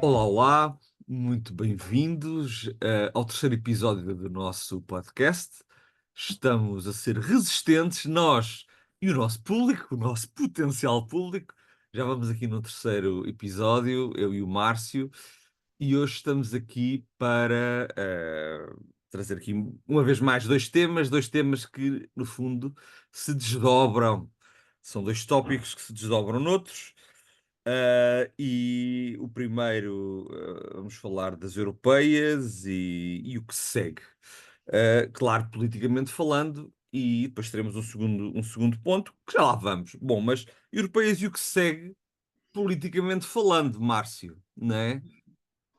Olá, olá, muito bem-vindos ao terceiro episódio do nosso podcast. Estamos a ser resistentes, nós e o nosso público, o nosso potencial público. Já vamos aqui no terceiro episódio, eu e o Márcio, e hoje estamos aqui para trazer aqui uma vez mais dois temas que, no fundo, se desdobram. São dois tópicos que se desdobram noutros. E o primeiro, vamos falar das europeias e o que se segue. Claro, politicamente falando, e depois teremos um segundo ponto, que já lá vamos. Bom, mas europeias e o que se segue, politicamente falando, Márcio, não é?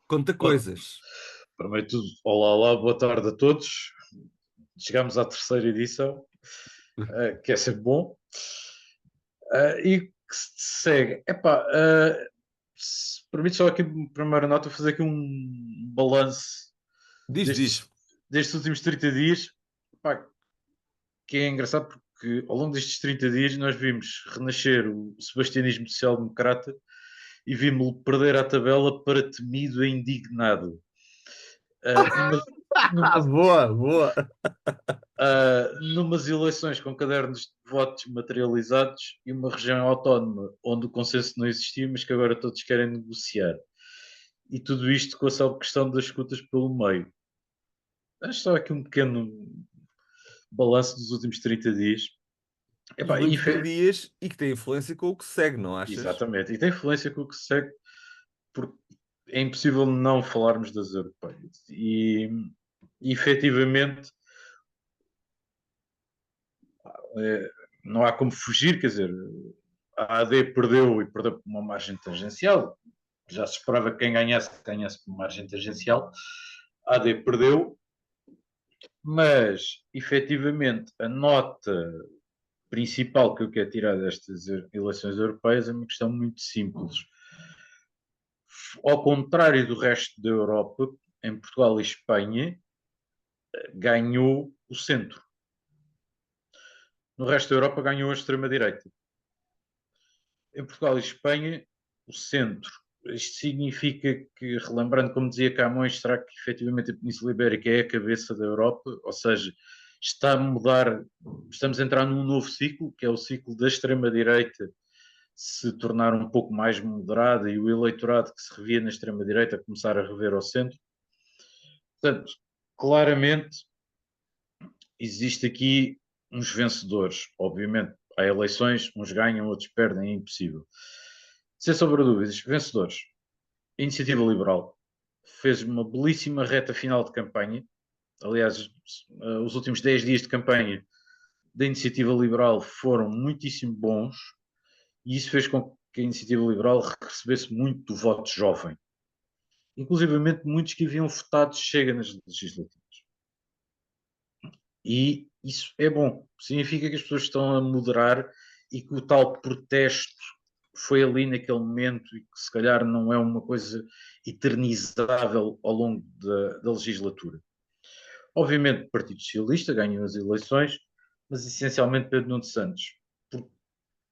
Conta Bom, coisas. primeiro de tudo, olá, olá, boa tarde a todos. Chegamos à terceira edição, que é sempre bom. E que se segue. Epá, se permite só aqui, primeira nota, fazer aqui um balanço Diz, destes, diz. destes últimos 30 dias, epá, que é engraçado porque ao longo destes 30 dias nós vimos renascer o sebastianismo social-democrata e vimos-lo perder a tabela para temido e indignado. Numa, Ah, numa, boa, boa. numas eleições com cadernos de votos materializados e uma região autónoma onde o consenso não existia, mas que agora todos querem negociar. E tudo isto com a só questão das escutas pelo meio. Acho só aqui um pequeno balanço dos últimos 30 dias. E Epá, muitos dias e que tem influência com o que segue, não achas? exatamente. E tem influência com o que se segue, porque é impossível não falarmos das europeias. E efetivamente, é, não há como fugir, quer dizer, a AD perdeu e perdeu por uma margem tangencial. Já se esperava que quem ganhasse por uma margem tangencial. A AD perdeu, mas efetivamente a nota principal que eu quero tirar destas eleições europeias é uma questão muito simples. Ao contrário do resto da Europa, em Portugal e Espanha, ganhou o centro. No resto da Europa ganhou a extrema-direita. Em Portugal e Espanha, o centro. Isto significa que, relembrando, como dizia Camões, será que efetivamente a Península Ibérica é a cabeça da Europa? Ou seja, está a mudar, estamos a entrar num novo ciclo, que é o ciclo da extrema-direita se tornar um pouco mais moderada e o eleitorado que se revia na extrema-direita começar a rever ao centro. Portanto, claramente existe aqui uns vencedores. Obviamente, há eleições, uns ganham, outros perdem, é impossível. Sem sombra de dúvidas, vencedores. A Iniciativa Liberal fez uma belíssima reta final de campanha. Aliás, os últimos 10 dias de campanha da Iniciativa Liberal foram muitíssimo bons e isso fez com que a Iniciativa Liberal recebesse muito do voto jovem. Inclusivamente muitos que haviam votado Chega nas legislativas. E isso é bom. Significa que as pessoas estão a moderar e que o tal protesto foi ali naquele momento e que se calhar não é uma coisa eternizável ao longo da legislatura. Obviamente o Partido Socialista ganhou as eleições, mas essencialmente Pedro Nuno Santos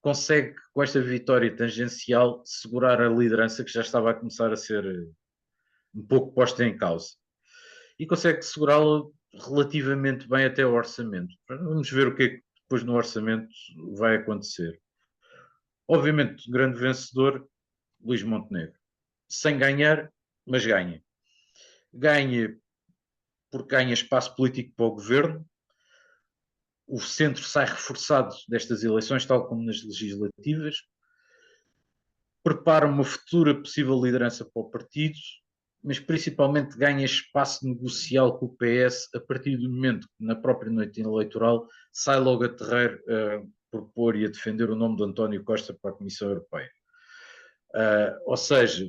consegue com esta vitória tangencial segurar a liderança que já estava a começar a ser um pouco posta em causa e consegue segurá-la relativamente bem até ao orçamento. Vamos ver o que é que depois no orçamento vai acontecer. Obviamente, grande vencedor, Luís Montenegro. Sem ganhar, mas ganha. Ganha porque ganha espaço político para o governo. O centro sai reforçado destas eleições, tal como nas legislativas. Prepara uma futura possível liderança para o partido, mas principalmente ganha espaço negocial com o PS a partir do momento que, na própria noite eleitoral, sai logo a terreiro a propor e a defender o nome de António Costa para a Comissão Europeia. Ou seja,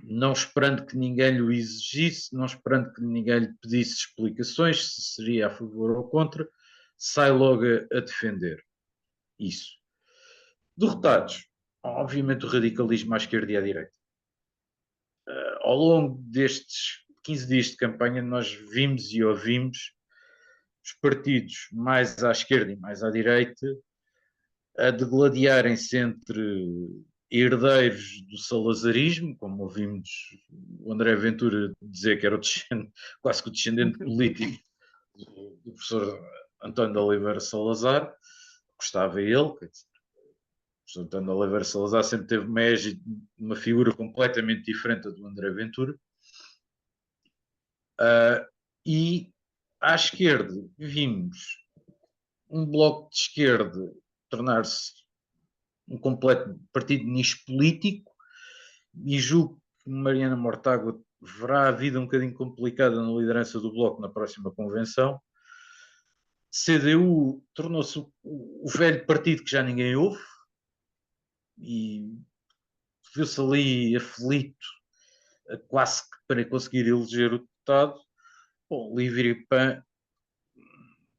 não esperando que ninguém lhe exigisse, não esperando que ninguém lhe pedisse explicações, se seria a favor ou contra, sai logo a defender isso. Derrotados, obviamente, o radicalismo à esquerda e à direita. Ao longo destes 15 dias de campanha, nós vimos e ouvimos os partidos mais à esquerda e mais à direita a degladiarem-se entre herdeiros do salazarismo, como ouvimos o André Ventura dizer que era quase que o descendente político do professor António de Oliveira Salazar, gostava ele, quer dizer, o professor António de Oliveira Salazar sempre teve uma figura completamente diferente do André Ventura. E à esquerda vimos um bloco de esquerda tornar-se um completo partido nicho político, e julgo que Mariana Mortágua verá a vida um bocadinho complicada na liderança do Bloco na próxima convenção. CDU tornou-se o velho partido que já ninguém ouve e viu-se ali aflito, quase que para conseguir eleger o deputado. Bom, Livre e PAN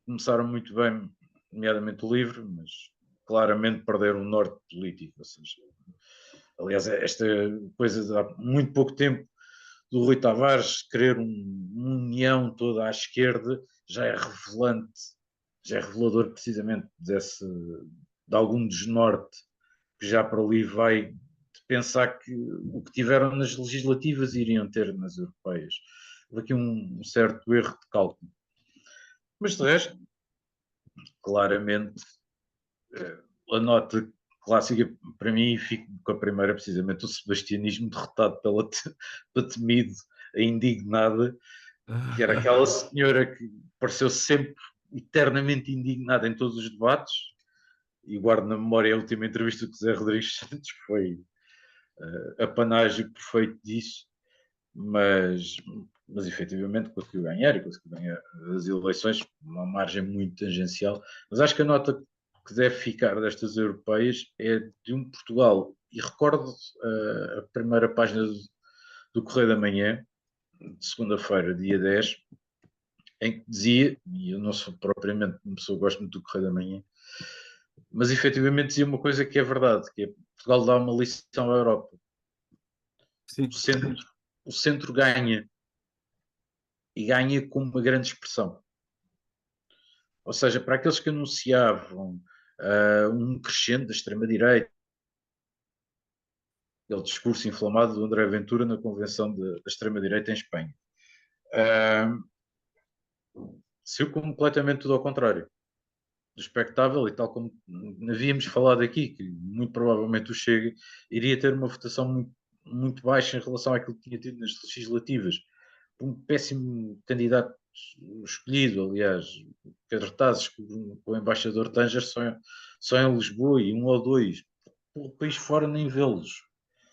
começaram muito bem, nomeadamente o Livre, mas claramente perderam o norte político. Ou seja, aliás, esta coisa de há muito pouco tempo do Rui Tavares querer uma união toda à esquerda já é revelante, já é revelador precisamente de algum desnorte que já para ali vai de pensar que o que tiveram nas legislativas iriam ter nas europeias. Houve aqui um certo erro de cálculo. Mas de resto, claramente, a nota clássica para mim, fico com a primeira, precisamente o sebastianismo derrotado pela Temido, a indignada, que era aquela senhora que pareceu sempre eternamente indignada em todos os debates, e guardo na memória a última entrevista com o Zé Rodrigues Santos, que foi apanágio perfeito disso, mas efetivamente conseguiu ganhar, e conseguiu ganhar as eleições, uma margem muito tangencial. Mas acho que a nota que deve ficar destas europeias é de um Portugal, e recordo a primeira página do Correio da Manhã, de segunda-feira, dia 10, em que dizia, e eu não sou propriamente uma pessoa que gosta muito do Correio da Manhã, mas efetivamente dizia uma coisa que é verdade, que é Portugal dá uma lição à Europa. Sim. O centro ganha, e ganha com uma grande expressão. Ou seja, para aqueles que anunciavam um crescendo da extrema-direita, aquele discurso inflamado do André Ventura na convenção da extrema-direita em Espanha, saiu completamente tudo ao contrário do expectável, e tal como havíamos falado aqui, que muito provavelmente o Chega iria ter uma votação muito, muito baixa em relação àquilo que tinha tido nas legislativas. Um péssimo candidato escolhido, aliás, Pedro Tazes, com o embaixador Tanger só em Lisboa, e um ou dois, pelo país fora nem vê-los.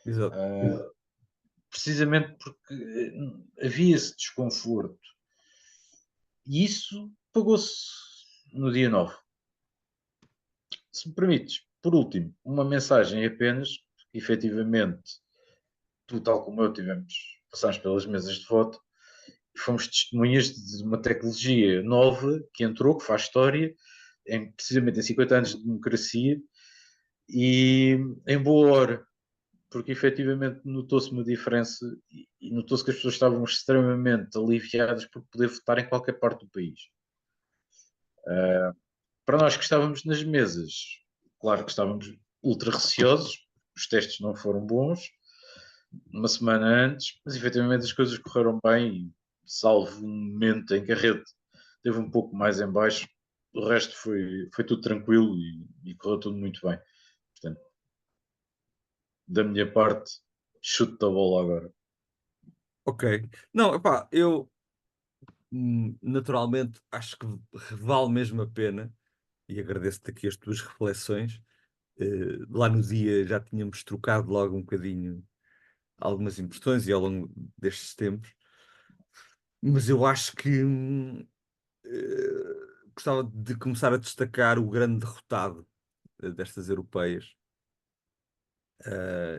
Exato. Precisamente porque havia esse desconforto. E isso pagou-se no dia 9. Se me permites, por último, uma mensagem apenas, porque efetivamente, tu, tal como eu, passámos pelas mesas de voto, e fomos testemunhas de uma tecnologia nova que entrou, que faz história, precisamente em 50 anos de democracia, e em boa hora, porque efetivamente notou-se uma diferença, e notou-se que as pessoas estavam extremamente aliviadas por poder votar em qualquer parte do país. Para nós que estávamos nas mesas, claro que estávamos ultra receosos, os testes não foram bons, uma semana antes, mas efetivamente as coisas correram bem, e salvo um momento em que a rede teve um pouco mais em baixo, o resto foi tudo tranquilo, e correu tudo muito bem. Portanto, da minha parte, chuto a bola agora. Ok. Não, epá, eu naturalmente acho que vale mesmo a pena e agradeço-te aqui as tuas reflexões. Lá no dia já tínhamos trocado logo um bocadinho algumas impressões e ao longo destes tempos, mas eu acho que gostava de começar a destacar o grande derrotado destas europeias.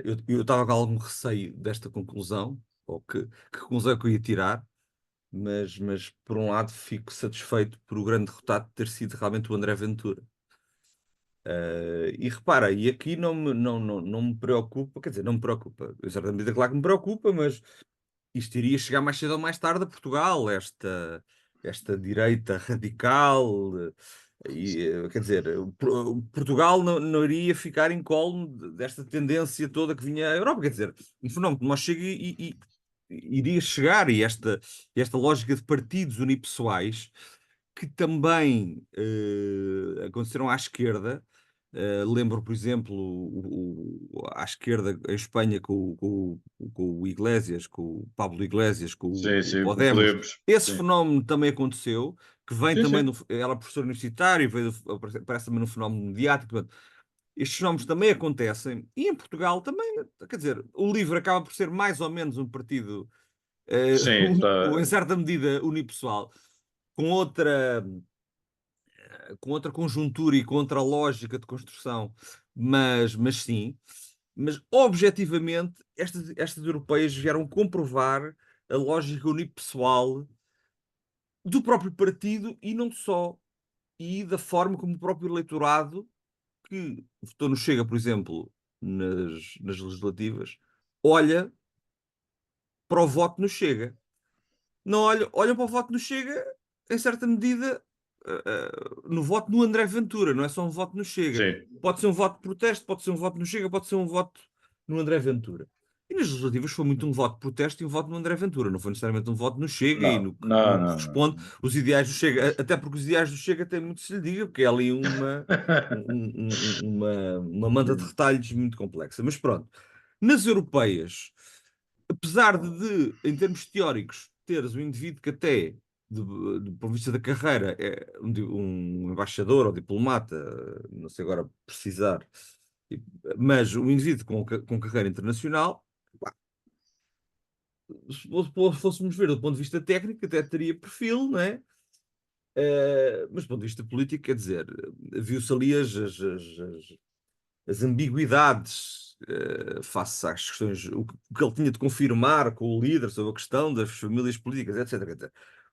Eu estava com algum receio desta conclusão, ou que conclusão é que eu ia tirar, mas por um lado fico satisfeito por o grande derrotado ter sido realmente o André Ventura. E repara, e aqui não me preocupa, quer dizer, não me preocupa, eu certamente claro que me preocupa, mas isto iria chegar mais cedo ou mais tarde a Portugal, esta direita radical, Quer dizer, Portugal não iria ficar incólume desta tendência toda que vinha à Europa. Quer dizer, um fenómeno que nós chega iria chegar, e esta lógica de partidos unipessoais que também aconteceram à esquerda. Lembro, por exemplo, à esquerda em Espanha com o Iglesias, com o Pablo Iglesias, com Sim, o sim, com Podemos. Podemos. Esse Sim, fenómeno também aconteceu, que vem sim, também, sim. ela é professor universitário, aparece também no fenómeno mediático. Portanto, estes fenómenos também acontecem, e em Portugal também, quer dizer, o LIVRE acaba por ser mais ou menos um partido, Sim, ou em está. certa medida unipessoal, com outra, com outra conjuntura e com outra lógica de construção, mas sim. Mas, objetivamente, estas europeias vieram comprovar a lógica unipessoal do próprio partido e não só, e da forma como o próprio eleitorado que votou no Chega, por exemplo, nas legislativas, olha para o voto no Chega. Não olha para o voto no Chega, em certa medida, no voto no André Ventura, não é só um voto no Chega. Sim. Pode ser um voto de protesto, pode ser um voto no Chega, pode ser um voto no André Ventura. E nas legislativas foi muito um voto de protesto e um voto no André Ventura, não foi necessariamente um voto no Chega e Não, não, no que não, corresponde não. os ideais do Chega, até porque os ideais do Chega têm muito que se lhe diga, porque é ali uma manta de retalhos muito complexa. Mas pronto, nas europeias apesar em termos teóricos, teres um indivíduo que até, do ponto de vista da carreira, é um embaixador ou diplomata, não sei agora precisar, mas um indivíduo com carreira internacional, pá, se fôssemos ver do ponto de vista técnico, até teria perfil, não é? Mas do ponto de vista político, quer dizer, viu-se ali as ambiguidades face às questões, o que ele tinha de confirmar com o líder sobre a questão das famílias políticas, etc. etc.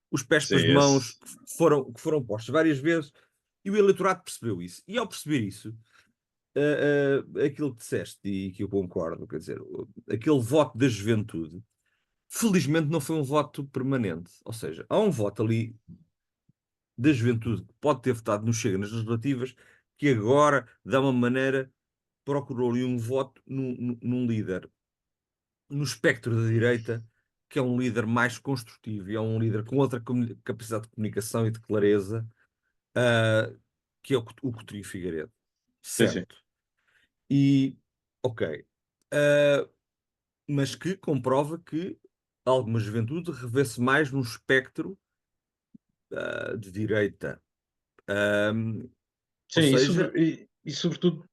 Os pés Sim, pelas mãos esse. que foram postos várias vezes e o eleitorado percebeu isso. E ao perceber isso, aquilo que disseste e que eu concordo, quer dizer, aquele voto da juventude, felizmente não foi um voto permanente. Ou seja, há um voto ali da juventude que pode ter votado no Chega nas legislativas que agora, de uma maneira, procurou ali um voto num líder no espectro da direita, que é um líder mais construtivo e é um líder com outra capacidade de comunicação e de clareza, ah, que é o Coutinho Figueiredo. Sim, sim. Certo. E, ok. Ah, mas que comprova que alguma juventude revê-se mais num espectro de direita. Ah, ou Sim, seja, e sobretudo,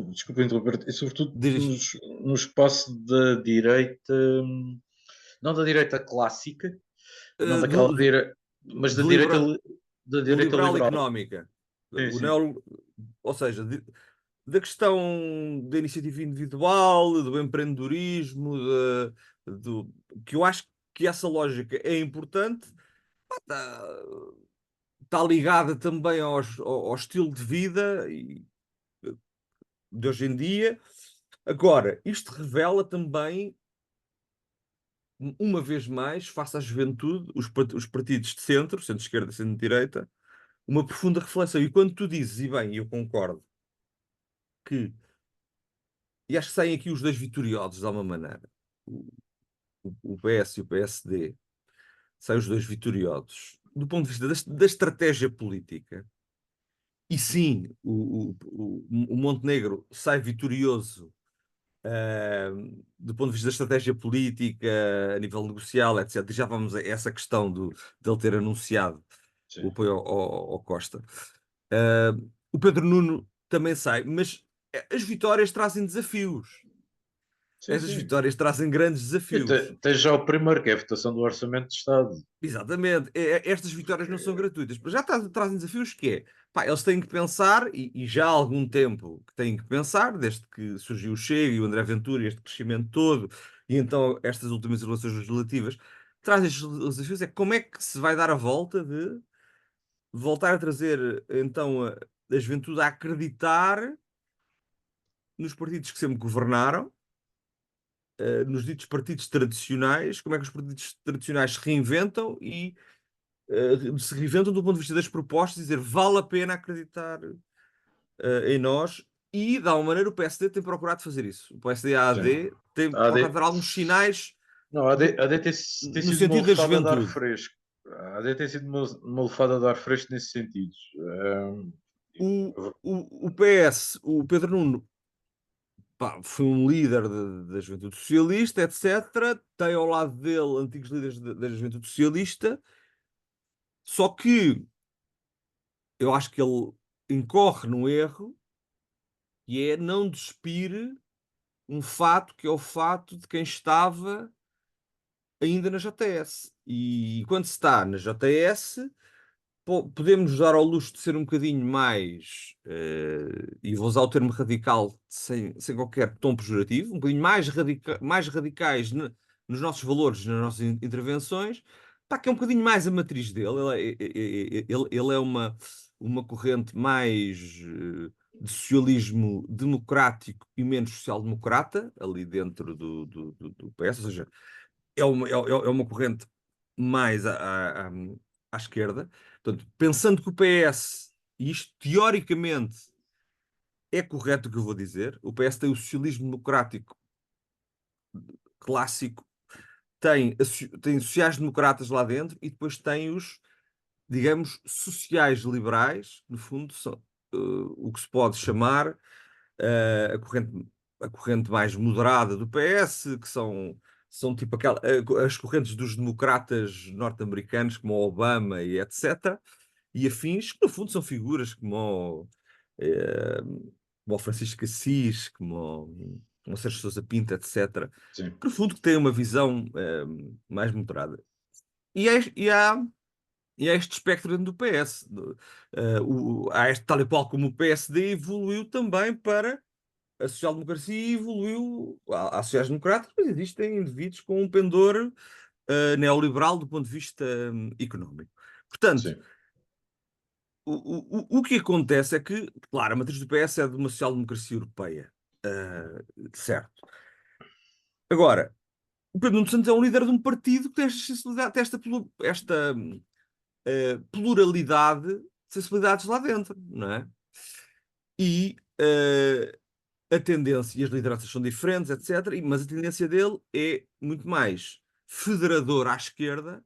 desculpa interromper, e sobretudo diz, no espaço da direita, não da direita clássica, não ah, daquela direita, mas de, libera- da de direita liberal liberal. económica. Sim, O sim, neo, ou seja, da questão da iniciativa individual, do empreendedorismo, que eu acho que essa lógica é importante, está ligada também ao estilo de vida de hoje em dia. Agora, isto revela também, uma vez mais, face à juventude, os partidos de centro, centro-esquerda e centro-direita, uma profunda reflexão. E quando tu dizes, e bem, eu concordo, que, e acho que saem aqui os dois vitoriosos de alguma maneira, o PS e o PSD, saem os dois vitoriosos, do ponto de vista da estratégia política. E sim, o Montenegro sai vitorioso do ponto de vista da estratégia política, a nível negocial, etc. E já vamos a essa questão dele ter anunciado o sim, apoio ao Costa. O Pedro Nuno também sai, mas as vitórias trazem desafios. sim, Essas sim. vitórias trazem grandes E desafios. tem já o primeiro, que é a votação do Orçamento de Estado. Exatamente. Estas vitórias não são gratuitas. Mas já trazem desafios que é, pá, eles têm que pensar, e já há algum tempo que têm que pensar, desde que surgiu o Chega e o André Ventura, e este crescimento todo, e então estas últimas eleições legislativas, trazem estes desafios, é como é que se vai dar a volta de voltar a trazer, então, a juventude a acreditar nos partidos que sempre governaram, nos ditos partidos tradicionais, como é que os partidos tradicionais se reinventam se reinventam do ponto de vista das propostas, dizer vale a pena acreditar em nós, e de alguma maneira o PSD tem procurado fazer isso. O PSD e a Sim. AD têm A procurado AD, dar alguns sinais não, a AD tem no sido uma sentido da lefada de ar juventude. fresco. A AD tem sido uma lefada de ar fresco nesse sentido. O, o PS, o Pedro Nuno, pá, foi um líder da juventude socialista, etc. Tem ao lado dele antigos líderes da juventude socialista, só que eu acho que ele incorre num erro, e é não despir um fato que é o fato de quem estava ainda na JS. E quando se está na JS, podemos dar ao luxo de ser um bocadinho mais, e vou usar o termo radical sem qualquer tom pejorativo, um bocadinho mais radicais nos nossos valores, nas nossas intervenções, pá, que é um bocadinho mais a matriz dele. Ele é uma corrente mais de socialismo democrático e menos social-democrata, ali dentro do PS, ou seja, é uma corrente mais à esquerda. Portanto, pensando que o PS, e isto teoricamente é correto o que eu vou dizer, o PS tem o socialismo democrático clássico, tem sociais-democratas lá dentro e depois tem os, digamos, sociais-liberais, no fundo, são o que se pode chamar a corrente mais moderada do PS, que são tipo as correntes dos democratas norte-americanos, como o Obama e etc., e afins, que no fundo são figuras eh, como o Francisco Assis, como o Sérgio Sousa Pinto, etc., sim, que no fundo têm uma visão mais moderada. E há este espectro dentro do PS. Tal e qual como o PSD evoluiu também para a social-democracia, evoluiu à sociais-democratas, mas existem indivíduos com um pendor neoliberal do ponto de vista económico. Portanto, sim. o que acontece é que, claro, a matriz do PS é de uma social-democracia europeia, certo. Agora, o Pedro Nuno Santos é um líder de um partido que tem esta sensibilidade, tem esta pluralidade de sensibilidades lá dentro, não é? E a tendência, e as lideranças são diferentes, etc., mas a tendência dele é muito mais federador à esquerda,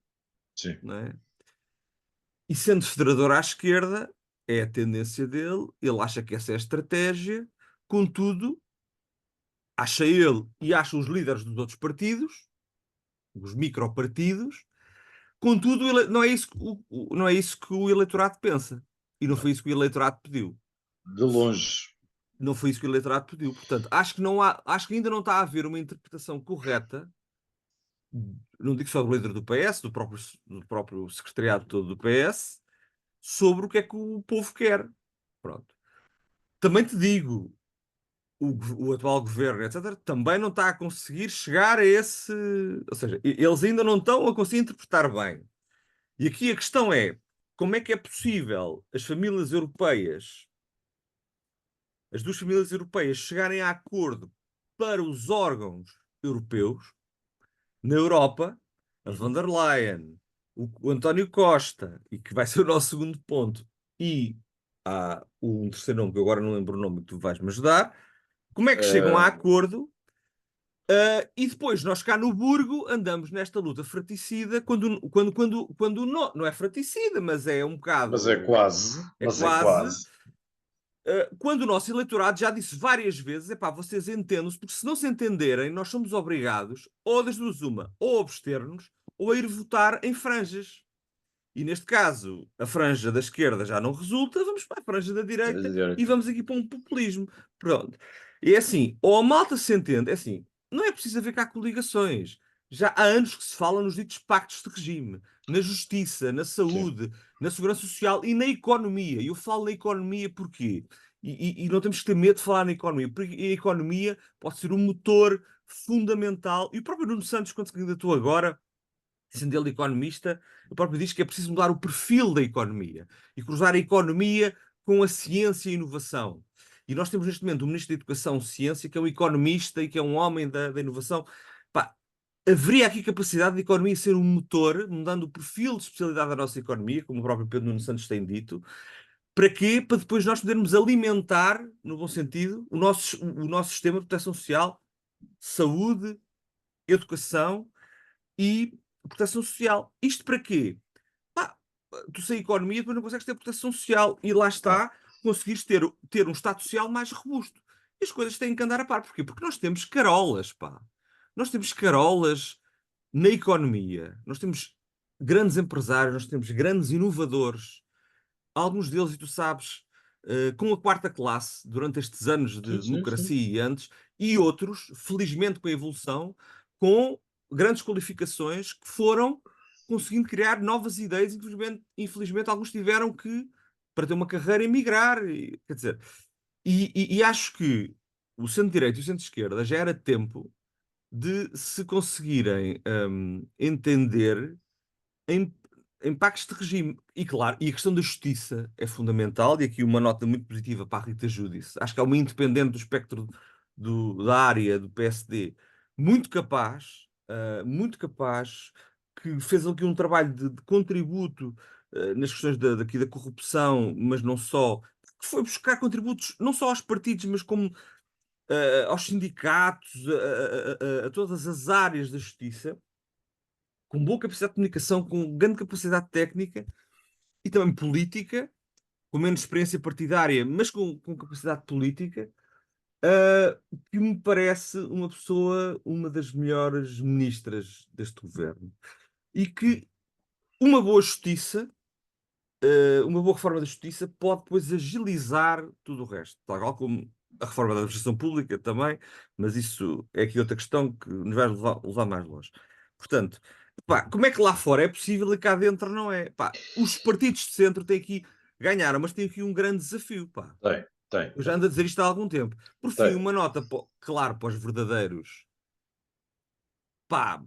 Sim. não é? E sendo federador à esquerda, é a tendência dele, ele acha que essa é a estratégia, contudo, acha ele e acham os líderes dos outros partidos, os micropartidos, contudo, não é isso que o eleitorado pensa. E não foi isso que o eleitorado pediu. De longe. Não foi isso que o eleitorado pediu. Portanto, acho que ainda não está a haver uma interpretação correta, não digo só do líder do PS, do próprio secretariado todo do PS, sobre o que é que o povo quer. Pronto. Também te digo, o atual governo, etc., também não está a conseguir chegar a esse. Ou seja, eles ainda não estão a conseguir interpretar bem. E aqui a questão é: como é que é possível as famílias europeias, as duas famílias europeias, chegarem a acordo para os órgãos europeus, na Europa, a von der Leyen, o António Costa, e que vai ser o nosso segundo ponto, e há um terceiro nome que eu agora não lembro o nome, que tu vais-me ajudar, como é que chegam a Uh, acordo? E depois nós cá no Burgo andamos nesta luta fraticida, quando não é fraticida, mas é um mas é bocado, quase. é Mas é quase, quase. quando o nosso eleitorado já disse várias vezes, epá, vocês entendam-se, porque se não se entenderem, nós somos obrigados, ou das duas uma, ou a abster-nos, ou a ir votar em franjas. E neste caso, a franja da esquerda já não resulta, vamos para a franja da É direita e direita. vamos aqui para um populismo. Pronto. E é assim, ou a malta se entende, é assim, não é preciso haver cá coligações. Já há anos que se fala nos ditos pactos de regime, na justiça, na Sim, saúde, na segurança social e na economia. E eu falo na economia porquê? E não temos que ter medo de falar na economia, porque a economia pode ser um motor fundamental. E o próprio Nuno Santos, quando se candidatou agora, sendo ele economista, ele próprio diz que é preciso mudar o perfil da economia e cruzar a economia com a ciência e a inovação. E nós temos neste momento um Ministro da Educação e Ciência que é um economista e que é um homem da inovação. Pá, haveria aqui capacidade de economia ser um motor, mudando o perfil de especialidade da nossa economia, como o próprio Pedro Nuno Santos tem dito. Para quê? Para depois nós podermos alimentar, no bom sentido, o nosso sistema de proteção social, saúde, educação e proteção social. Isto para quê? Pá, tu sem economia depois não consegues ter proteção social. E lá Claro. está, conseguires ter um Estado social mais robusto. E as coisas têm que andar a par. Porquê? Porque nós temos carolas, pá. Nós temos carolas na economia. Nós temos grandes empresários, nós temos grandes inovadores, alguns deles, e tu sabes, com a quarta classe, durante estes anos de Sim, sim, sim. democracia e antes, e outros, felizmente com a evolução, com grandes qualificações que foram conseguindo criar novas ideias. Infelizmente alguns tiveram que, para ter uma carreira, emigrar. Quer dizer, e acho que o centro-direita e o centro-esquerda já era tempo de se conseguirem entender em impactos de regime. E claro, e a questão da justiça é fundamental, e aqui uma nota muito positiva para a Rita Júdice. Acho que é uma independente do espectro da área do PSD, muito capaz, que fez aqui um trabalho de contributo nas questões daqui da corrupção, mas não só, que foi buscar contributos não só aos partidos, mas como aos sindicatos, a todas as áreas da justiça, com boa capacidade de comunicação, com grande capacidade técnica e também política, com menos experiência partidária, mas com capacidade política, que me parece uma pessoa, uma das melhores ministras deste governo. E que uma boa justiça, uma boa reforma da justiça pode depois agilizar tudo o resto, tal como a reforma da administração pública também, mas isso é aqui outra questão que nos vai levar mais longe. Portanto, pá, como é que lá fora é possível e cá dentro não é? Pá, os partidos de centro têm aqui, ganharam, mas têm aqui um grande desafio, pá. Tem, tem, Eu já tem. ando a dizer isto há algum tempo. Por fim, Tem. uma nota, claro, para os verdadeiros. Pá,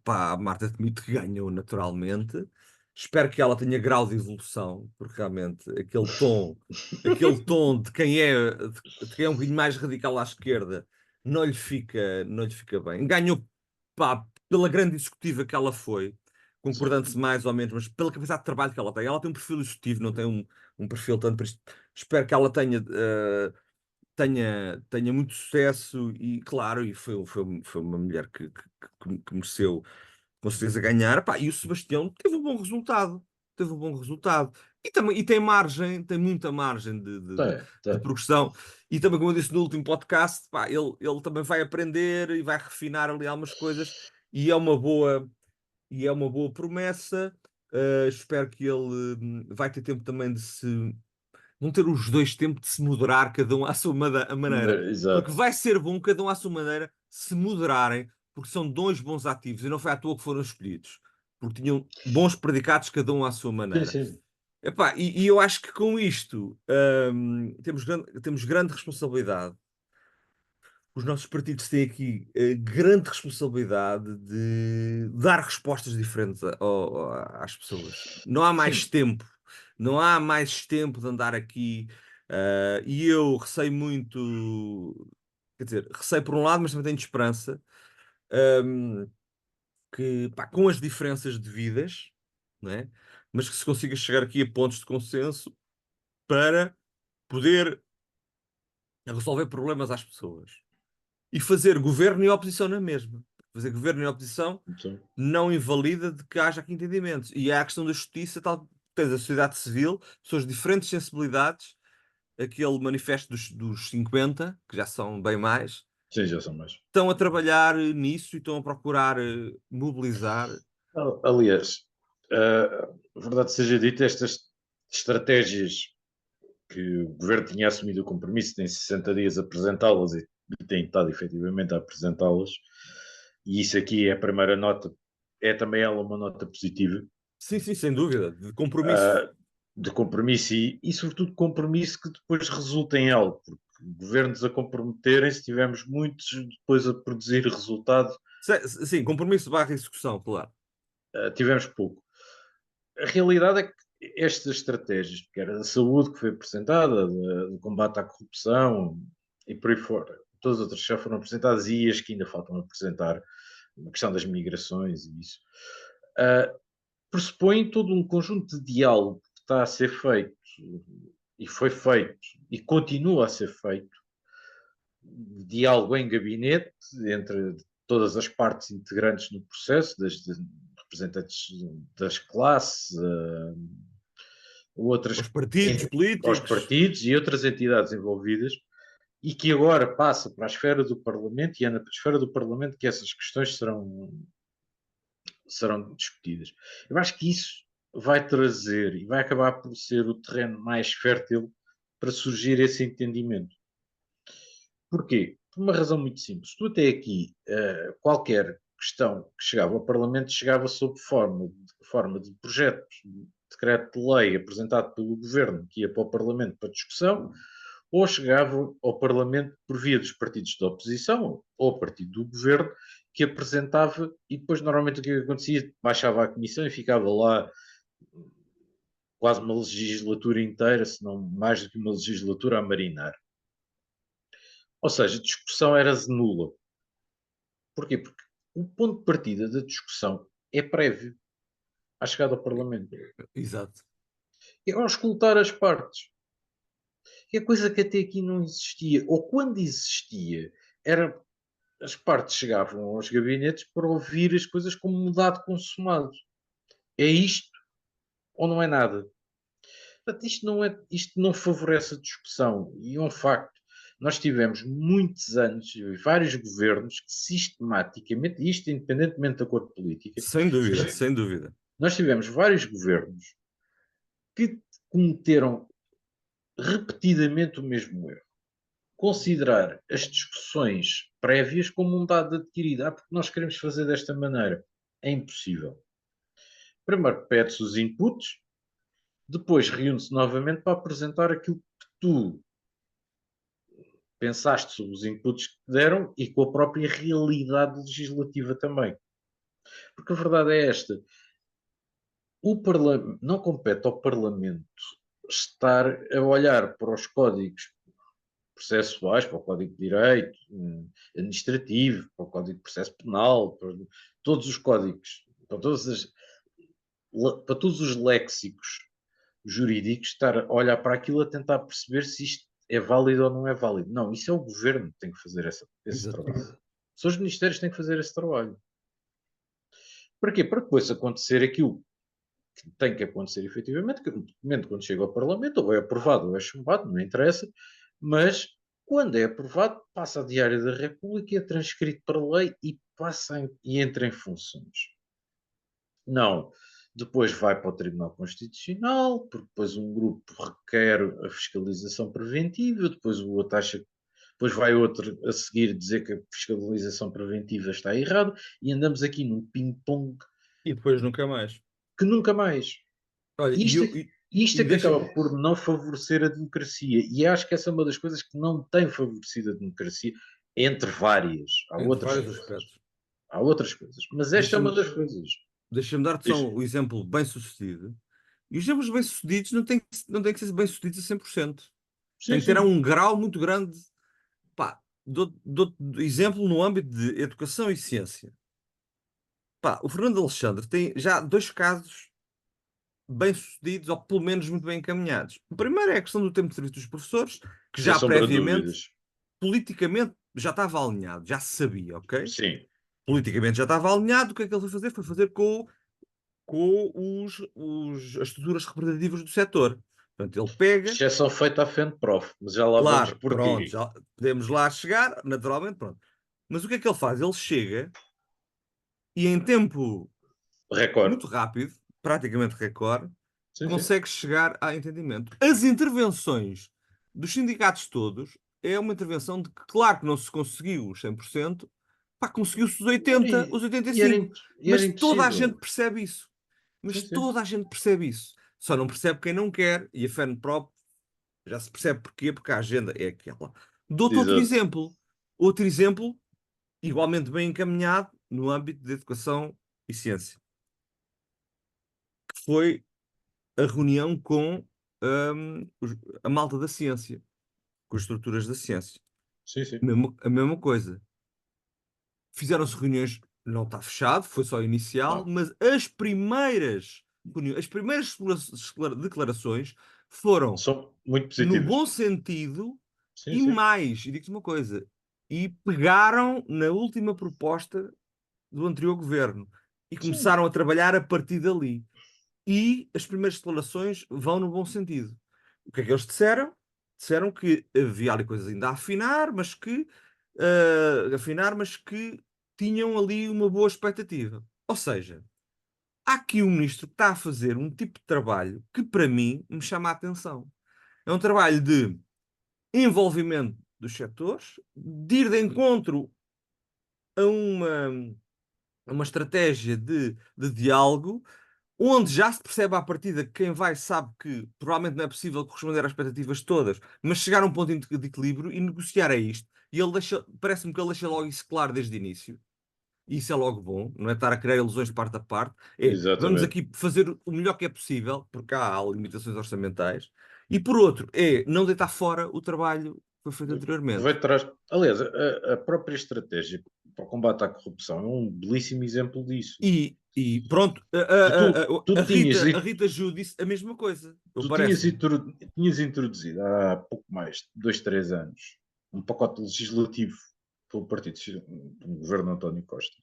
pá, a Marta Temido que ganhou naturalmente. Espero que ela tenha grau de evolução, porque realmente aquele tom de quem é um bocadinho mais radical à esquerda, não lhe fica bem. Ganhou, pá, pela grande executiva que ela foi, Sim. concordando-se mais ou menos, mas pela capacidade de trabalho que ela tem. Ela tem um perfil executivo, não tem um perfil tanto para isto. Espero que ela tenha muito sucesso e, claro, e foi uma mulher que mereceu com certeza ganhar. Pá, e o Sebastião teve um bom resultado. Teve um bom resultado. E tem margem, tem muita margem Tem, de tem. progressão. E também, como eu disse no último podcast, pá, ele também vai aprender e vai refinar ali algumas coisas. E é uma boa promessa. Espero que ele vai ter tempo também vão ter os dois tempo de se moderar, cada um à sua maneira. Porque Exato. vai ser bom, cada um à sua maneira, se moderarem, porque são dois bons ativos e não foi à toa que foram escolhidos. Porque tinham bons predicados, cada um à sua Sim, maneira. sim. Epá, e eu acho que com isto temos grande responsabilidade. Os nossos partidos têm aqui grande responsabilidade de dar respostas diferentes às pessoas. Não há mais Sim. tempo, não há mais tempo de andar aqui. E eu receio muito, quer dizer, receio por um lado, mas também tenho esperança ehm, que, pá, com as diferenças devidas, né, mas que se consiga chegar aqui a pontos de consenso para poder resolver problemas às pessoas. E fazer governo e oposição na mesma. Fazer governo e oposição Então, não invalida de que haja aqui entendimentos. E há a questão da justiça, tal, tens a sociedade civil, pessoas de diferentes sensibilidades, aquele manifesto dos 50, que já são bem mais, sim, já são mais. estão a trabalhar nisso e estão a procurar mobilizar. Aliás, verdade seja dita, estas estratégias que o governo tinha assumido o compromisso, tem 60 dias a apresentá-las e tem estado efetivamente a apresentá-las, e isso aqui é a primeira nota, é também ela uma nota positiva, Sim, sim, sem dúvida, de compromisso. uh, de compromisso e, sobretudo, compromisso que depois resulta em algo, porque governos a comprometerem-se, tivemos muitos depois a produzir resultado, Sim, compromisso barra execução, claro. tivemos pouco. A realidade é que estas estratégias, que era da saúde que foi apresentada, do combate à corrupção e por aí fora, todas as outras já foram apresentadas e as que ainda faltam apresentar, a questão das migrações e isso, pressupõe todo um conjunto de diálogo que está a ser feito e foi feito e continua a ser feito, diálogo em gabinete entre todas as partes integrantes no processo, desde representantes das classes, outras Aos partidos aos políticos, partidos e outras entidades envolvidas, e que agora passa para a esfera do Parlamento, e é na esfera do Parlamento que essas questões serão discutidas. Eu acho que isso vai trazer e vai acabar por ser o terreno mais fértil para surgir esse entendimento. Porquê? Por uma razão muito simples. Tu até aqui, qualquer questão que chegava ao Parlamento chegava sob forma de projeto de decreto de lei apresentado pelo Governo que ia para o Parlamento para discussão, ou chegava ao Parlamento por via dos partidos da oposição ou o partido do Governo que apresentava e depois normalmente o que acontecia? Baixava à Comissão e ficava lá quase uma legislatura inteira, se não mais do que uma legislatura a marinar. Ou seja, a discussão era nula. Porquê? Porque o ponto de partida da discussão é prévio à chegada ao Parlamento. exato. É ao escutar as partes. É coisa que até aqui não existia. Ou quando existia, era as partes chegavam aos gabinetes para ouvir as coisas como um dado consumado. É isto ou não é nada? Portanto, isto não favorece a discussão. E é um facto. Nós tivemos muitos anos, e vários governos que sistematicamente, isto independentemente da cor política, Sem dúvida, sem dúvida. nós tivemos vários governos que cometeram repetidamente o mesmo erro. Considerar as discussões prévias como um dado adquirido. Porque nós queremos fazer desta maneira. É impossível. Primeiro pede-se os inputs, depois reúne-se novamente para apresentar aquilo que tu pensaste sobre os inputs que te deram e com a própria realidade legislativa também. Porque a verdade é esta: o Parlamento não compete ao Parlamento estar a olhar para os códigos processuais, para o Código de Direito Administrativo, para o Código de Processo Penal, para todos os códigos, para todos os léxicos jurídicos, estar a olhar para aquilo a tentar perceber se isto é válido ou não é válido. Não, isso é o governo que tem que fazer esse Exato. trabalho. São os ministérios que têm que fazer esse trabalho. Para quê? Para depois acontecer aquilo que tem que acontecer efetivamente, que no documento, quando chega ao Parlamento, ou é aprovado ou é chumbado, não interessa, mas quando é aprovado, passa a Diário da República e é transcrito para lei e e entra em funções. Não. Depois vai para o Tribunal Constitucional, porque depois um grupo requer a fiscalização preventiva, depois o outro acha, depois vai outro a seguir dizer que a fiscalização preventiva está errado e andamos aqui num ping-pong E depois nunca mais. que nunca mais. Olha, Isto, isto e é que deixa. acaba por não favorecer a democracia. E acho que essa é uma das coisas que não tem favorecido a democracia, entre várias. Entre vários aspectos. Há outras coisas. Mas esta é uma Deixa-me das coisas. deixa-me dar-te só Diz. o exemplo bem-sucedido. E os exemplos bem-sucedidos não têm que ser bem-sucedidos a 100%. Sim, Tem que ter sim. um grau muito grande. Pá, dou exemplo no âmbito de educação e ciência. Pá, o Fernando Alexandre tem já dois casos bem-sucedidos, ou pelo menos muito bem encaminhados. O primeiro é a questão do tempo de serviço dos professores, que Sem já sombra de previamente, dúvidas. politicamente, já estava alinhado, já se sabia, ok? Sim. Politicamente já estava alinhado, o que é que ele foi fazer? Foi fazer com as estruturas representativas do setor. Portanto, ele pega, Exceção feita à FENPROF. Mas já lá vamos claro, pronto, porquê. já podemos lá chegar, naturalmente, pronto. Mas o que é que ele faz? Ele chega e em tempo Recorde. muito rápido, praticamente recorde, Sim, sim. consegue chegar a entendimento. As intervenções dos sindicatos todos é uma intervenção de que, claro que não se conseguiu os 100%, pá, conseguiu-se os E era, 80%, os e era, 85%, e era mas toda a impossível. gente percebe isso. Sim, Mas sim. toda a gente percebe isso. Só não percebe quem não quer, e a FENPROP já se percebe porquê, porque a agenda é aquela. Dou-te outro Exato. exemplo. Outro exemplo, igualmente bem encaminhado, no âmbito de educação e ciência, que foi a reunião com a malta da ciência, com as estruturas da ciência. Sim, sim. A mesma coisa. Fizeram-se reuniões não está fechado, foi só inicial, Não, mas as primeiras declarações foram são muito no positivas. bom sentido Sim, e sim. mais, e digo-te uma coisa, e pegaram na última proposta do anterior governo e Sim, começaram a trabalhar a partir dali. E as primeiras declarações vão no bom sentido. O que é que eles disseram? Disseram que havia ali coisas ainda a afinar, mas que tinham ali uma boa expectativa. Ou seja, há aqui um ministro que está a fazer um tipo de trabalho que para mim me chama a atenção. É um trabalho de envolvimento dos setores, de ir de encontro a uma estratégia de diálogo, onde já se percebe à partida que quem vai sabe que provavelmente não é possível corresponder às expectativas todas, mas chegar a um ponto de equilíbrio e negociar é isto. E ele deixa, parece-me que ele deixa logo isso claro desde o início. E isso é logo bom, não é estar a criar ilusões de parte a parte. É, vamos exatamente. aqui fazer o melhor que é possível, porque há limitações orçamentais. E por outro, é não deitar fora o trabalho que foi feito Vai anteriormente. atrás. Aliás, a própria estratégia para o combate à corrupção é um belíssimo exemplo disso. E pronto, Que tu a tinhas, Rita, a Rita Ju disse a mesma coisa, eu tu tinhas, parece-me. tinhas introduzido há pouco mais de 2, 3 anos um pacote legislativo pelo do governo António Costa.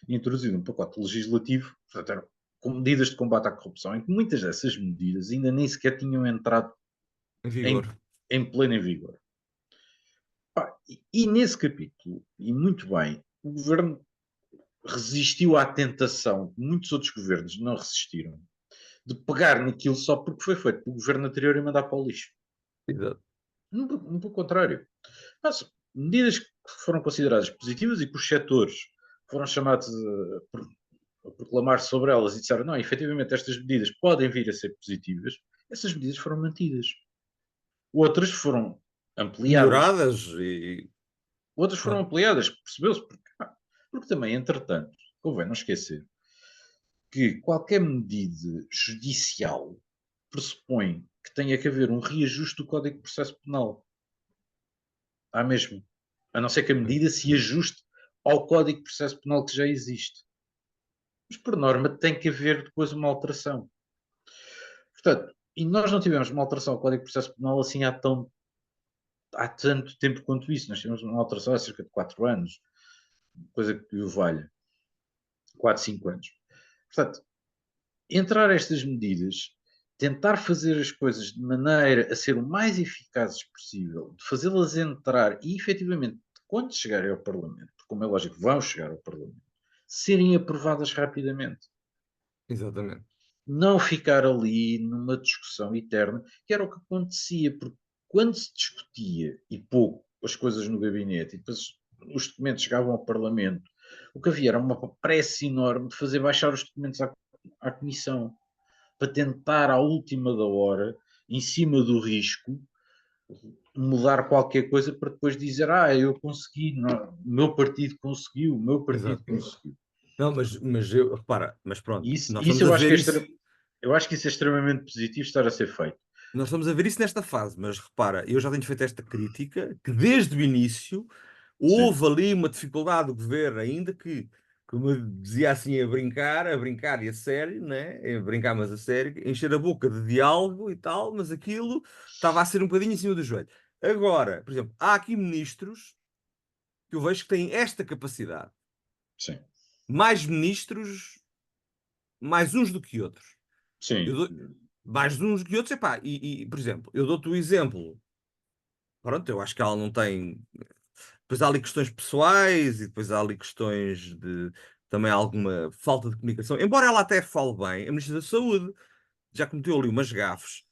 E introduzido um pacote legislativo, portanto, com medidas de combate à corrupção, em que muitas dessas medidas ainda nem sequer tinham entrado Em vigor. em, em pleno em vigor. Pá, e nesse capítulo, e muito bem, o governo resistiu à tentação que muitos outros governos não resistiram, de pegar naquilo só porque foi feito pelo governo anterior e mandar para o lixo. Exato. Não pelo contrário. Mas medidas que foram consideradas positivas e que os setores foram chamados a proclamar sobre elas e disseram, não, efetivamente estas medidas podem vir a ser positivas, essas medidas foram mantidas. Outras foram ampliadas. Melhoradas e. Outras foram Claro. ampliadas, percebeu-se? Porque também, entretanto, convém não esquecer que qualquer medida judicial pressupõe que tenha que haver um reajuste do Código de Processo Penal. Há mesmo. A não ser que a medida se ajuste ao Código de Processo Penal que já existe. Mas, por norma, tem que haver depois uma alteração. Portanto, e nós não tivemos uma alteração ao Código de Processo Penal assim há tanto tempo quanto isso. Nós tivemos uma alteração há cerca de 4 anos, coisa que o valha. 4, 5 anos. Portanto, entrar estas medidas, tentar fazer as coisas de maneira a ser o mais eficazes possível, de fazê-las entrar e efetivamente, quando chegarem ao Parlamento, porque como é lógico, vão chegar ao Parlamento, serem aprovadas rapidamente. Exatamente. Não ficar ali numa discussão eterna, que era o que acontecia, porque quando se discutia, e pouco, as coisas no gabinete, e depois os documentos chegavam ao Parlamento, o que havia era uma pressa enorme de fazer baixar os documentos à Comissão, para tentar à última da hora, em cima do risco, mudar qualquer coisa para depois dizer, eu consegui, não, o meu partido conseguiu, o meu partido Exato. conseguiu. Não, mas eu, repara, mas E pronto, nós isso estamos a eu acho ver que é isso. eu acho que isso é extremamente positivo estar a ser feito. Nós estamos a ver isso nesta fase, mas repara, eu já tenho feito esta crítica, que desde o início Sim, houve ali uma dificuldade do governo, ainda que, como eu dizia assim, a brincar e a sério, né? A brincar, mas a sério, encher a boca de diálogo e tal, mas aquilo estava a ser um bocadinho em cima do joelho. Agora, por exemplo, há aqui ministros que eu vejo que têm esta capacidade. sim, Mais ministros, mais uns do que outros. Eu sim, dou- Mais uns do que outros, epá, por exemplo, eu dou-te o exemplo. Pronto, eu acho que ela não tem. Depois há ali questões pessoais e depois há ali questões de também alguma falta de comunicação. Embora ela até fale bem, a Ministra da Saúde já cometeu ali umas gafes,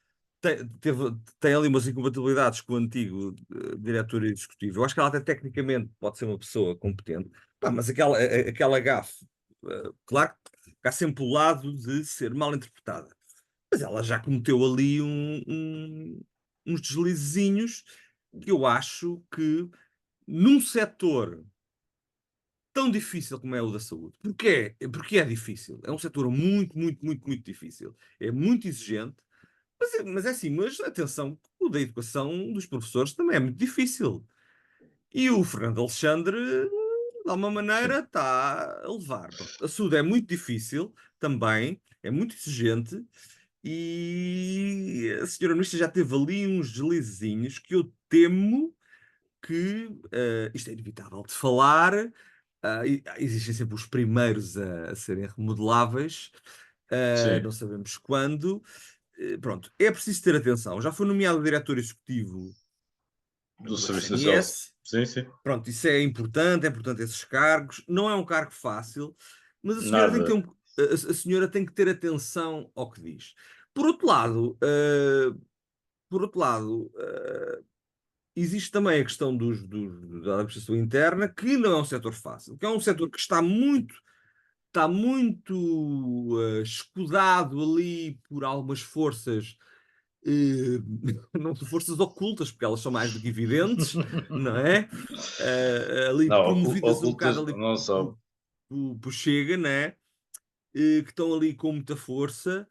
tem ali umas incompatibilidades com o antigo diretor executivo. Eu acho que ela até tecnicamente pode ser uma pessoa competente. Pá, mas aquela gafe, claro que há sempre o lado de ser mal interpretada. Mas ela já cometeu ali uns deslizezinhos que eu acho que num setor tão difícil como é o da saúde, porque é difícil, é um setor muito, muito, muito, muito difícil, é muito exigente, mas é assim, mas atenção, o da educação dos professores também é muito difícil. E o Fernando Alexandre de alguma maneira Sim, está a levar. Pronto. A Sud é muito difícil também, é muito exigente e a senhora ministra já teve ali uns deslizezinhos que eu temo que isto é inevitável de falar. Existem sempre os primeiros a serem remodeláveis, sim. não sabemos quando. Pronto, é preciso ter atenção. Já foi nomeado diretor executivo Do do Serviço Nacional. SNS. Sim, sim. Pronto, isso é importante esses cargos. Não é um cargo fácil, mas a senhora tem que ter, Nada. a senhora tem que ter atenção ao que diz. Por outro lado, por outro lado, existe também a questão da administração interna, que não é um setor fácil, que é um setor que está muito escudado ali por algumas forças, não forças ocultas, porque elas são mais do que evidentes, não é? Ali Não, promovidas um bocado ocultas ali não por, são. por Chega, não é? Que estão ali com muita força.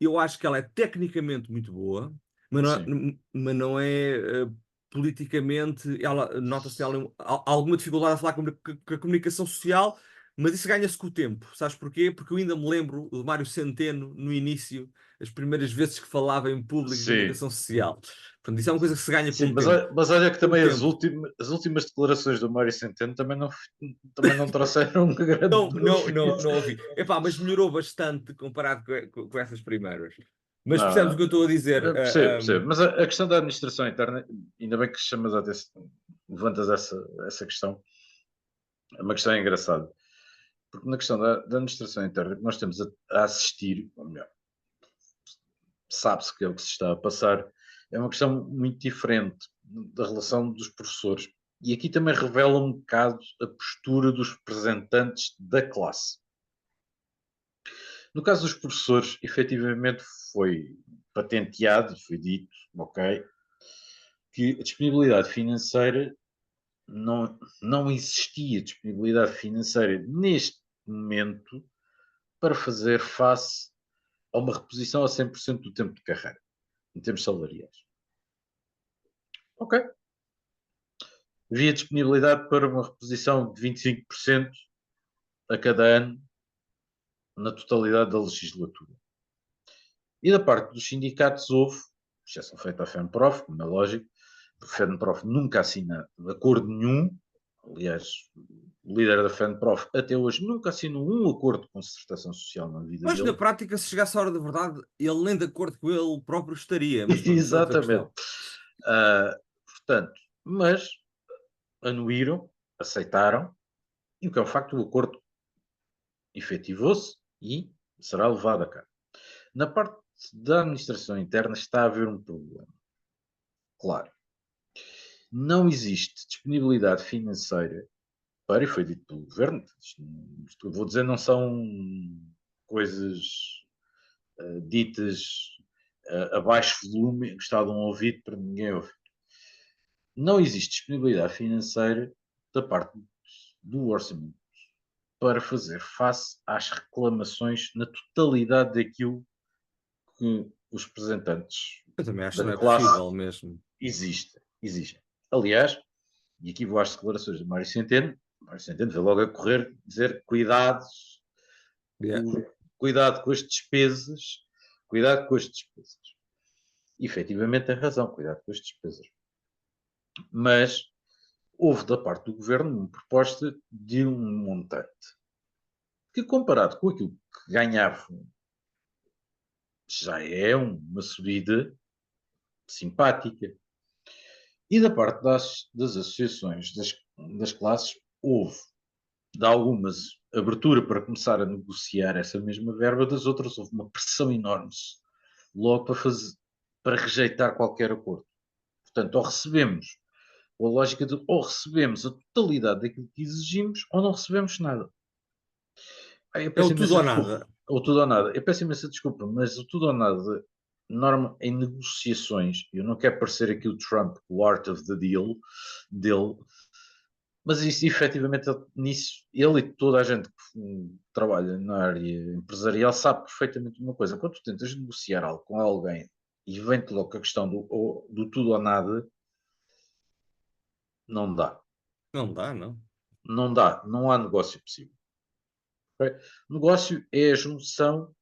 Eu acho que ela é tecnicamente muito boa, Sim. mas não é politicamente. Ela nota-se ela alguma dificuldade a falar com a comunicação social, mas isso ganha-se com o tempo. Sabes porquê? Porque eu ainda me lembro do Mário Centeno no início, as primeiras vezes que falava em público de Sim. comunicação social. Portanto, isso é uma coisa que se ganha com Sim, o tempo. mas olha que Com o também tempo. as últimas declarações do Mário Centeno também não trouxeram grande Não, não, não, benefício. não ouvi. Epá, mas melhorou bastante comparado com essas primeiras. Mas Não, percebes o não. que eu estou a dizer? Percebo, percebo. Mas a questão da administração interna, ainda bem que chamas a atenção, levantas essa questão, é uma questão engraçada. Porque na questão da administração interna, nós temos a assistir, ou melhor, sabe-se que é o que se está a passar, é uma questão muito diferente da relação dos professores. E aqui também revela um bocado a postura dos representantes da classe. No caso dos professores, efetivamente foi patenteado, foi dito, ok, que a disponibilidade financeira não existia disponibilidade financeira neste momento para fazer face a uma reposição a 100% do tempo de carreira, em termos salariais. Ok. Havia disponibilidade para uma reposição de 25% a cada ano na totalidade da legislatura. E da parte dos sindicatos houve, exceção feita à FENPROF, como é lógico, a FENPROF nunca assina acordo nenhum, aliás, o líder da FENPROF até hoje nunca assinou um acordo de concertação social na vida Mas na dele. prática, se chegasse a hora da verdade, ele nem de acordo com ele próprio estaria. Mas pronto, isso é outra Exatamente. questão. Ah, portanto, mas anuíram, aceitaram, e o que é um facto, o acordo efetivou-se e será levado a cabo. Na parte da administração interna está a haver um problema. Claro, não existe disponibilidade financeira para, e foi dito pelo governo, isto que eu vou dizer não são coisas ditas a baixo volume, que estavam ouvido para ninguém ouvir. Não existe disponibilidade financeira da parte do orçamento para fazer face às reclamações na totalidade daquilo que os representantes Eu também acho que da não é classe possível mesmo. exigem. Aliás, e aqui vou às declarações de Mário Centeno veio logo a correr dizer Yeah. cuidado com as despesas, cuidado com as despesas. E, efetivamente tem razão, cuidado com as despesas. Mas houve da parte do governo uma proposta de um montante que, comparado com aquilo que ganhavam, já é uma subida simpática. E da parte das associações das classes, houve de algumas abertura para começar a negociar essa mesma verba, das outras houve uma pressão enorme logo para rejeitar qualquer acordo. Portanto, ou recebemos, ou a lógica de ou recebemos a totalidade daquilo que exigimos ou não recebemos nada. Aí eu É o peço tudo imensa ou desculpa. nada. Ou tudo ou nada. Eu peço imensa desculpa, mas o tudo ou nada, norma em negociações, eu não quero parecer aqui o Trump, o art of the deal, dele, mas isso efetivamente nisso, ele e toda a gente que trabalha na área empresarial sabe perfeitamente uma coisa. Quando tu tentas negociar algo com alguém e vem-te logo a questão do tudo ou nada, não dá. Não dá, não. Não dá, não há negócio possível. Okay? O negócio é a junção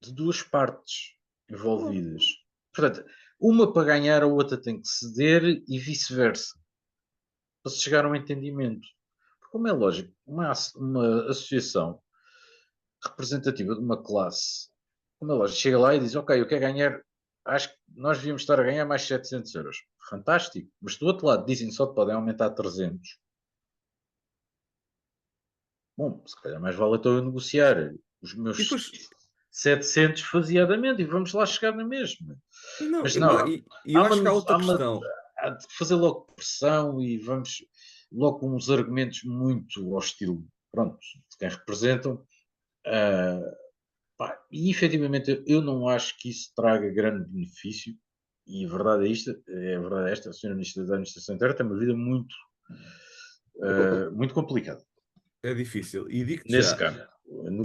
de duas partes Claro. envolvidas. Portanto, uma para ganhar, a outra tem que ceder e vice-versa, para se chegar a um entendimento. Porque, como é lógico, uma associação representativa de uma classe, como é lógico, chega lá e diz: Ok, eu quero ganhar, acho que nós devíamos estar a ganhar mais 700 euros. Fantástico. Mas do outro lado dizem que só te podem aumentar 300. Bom, se calhar mais vale então eu negociar os E meus depois, 700 faseadamente e vamos lá chegar na mesma. não, Mas epá, não, e eu acho que há outra há uma, questão. há de fazer logo pressão e vamos logo com uns argumentos muito ao estilo, pronto, de quem representam. ah, Pá, e efetivamente eu não acho que isso traga grande benefício. E a verdade é isto, é a verdade é esta, a senhora Ministra da Administração Interna tem uma vida muito, muito complicada É difícil. E digo-te nesse já, campo.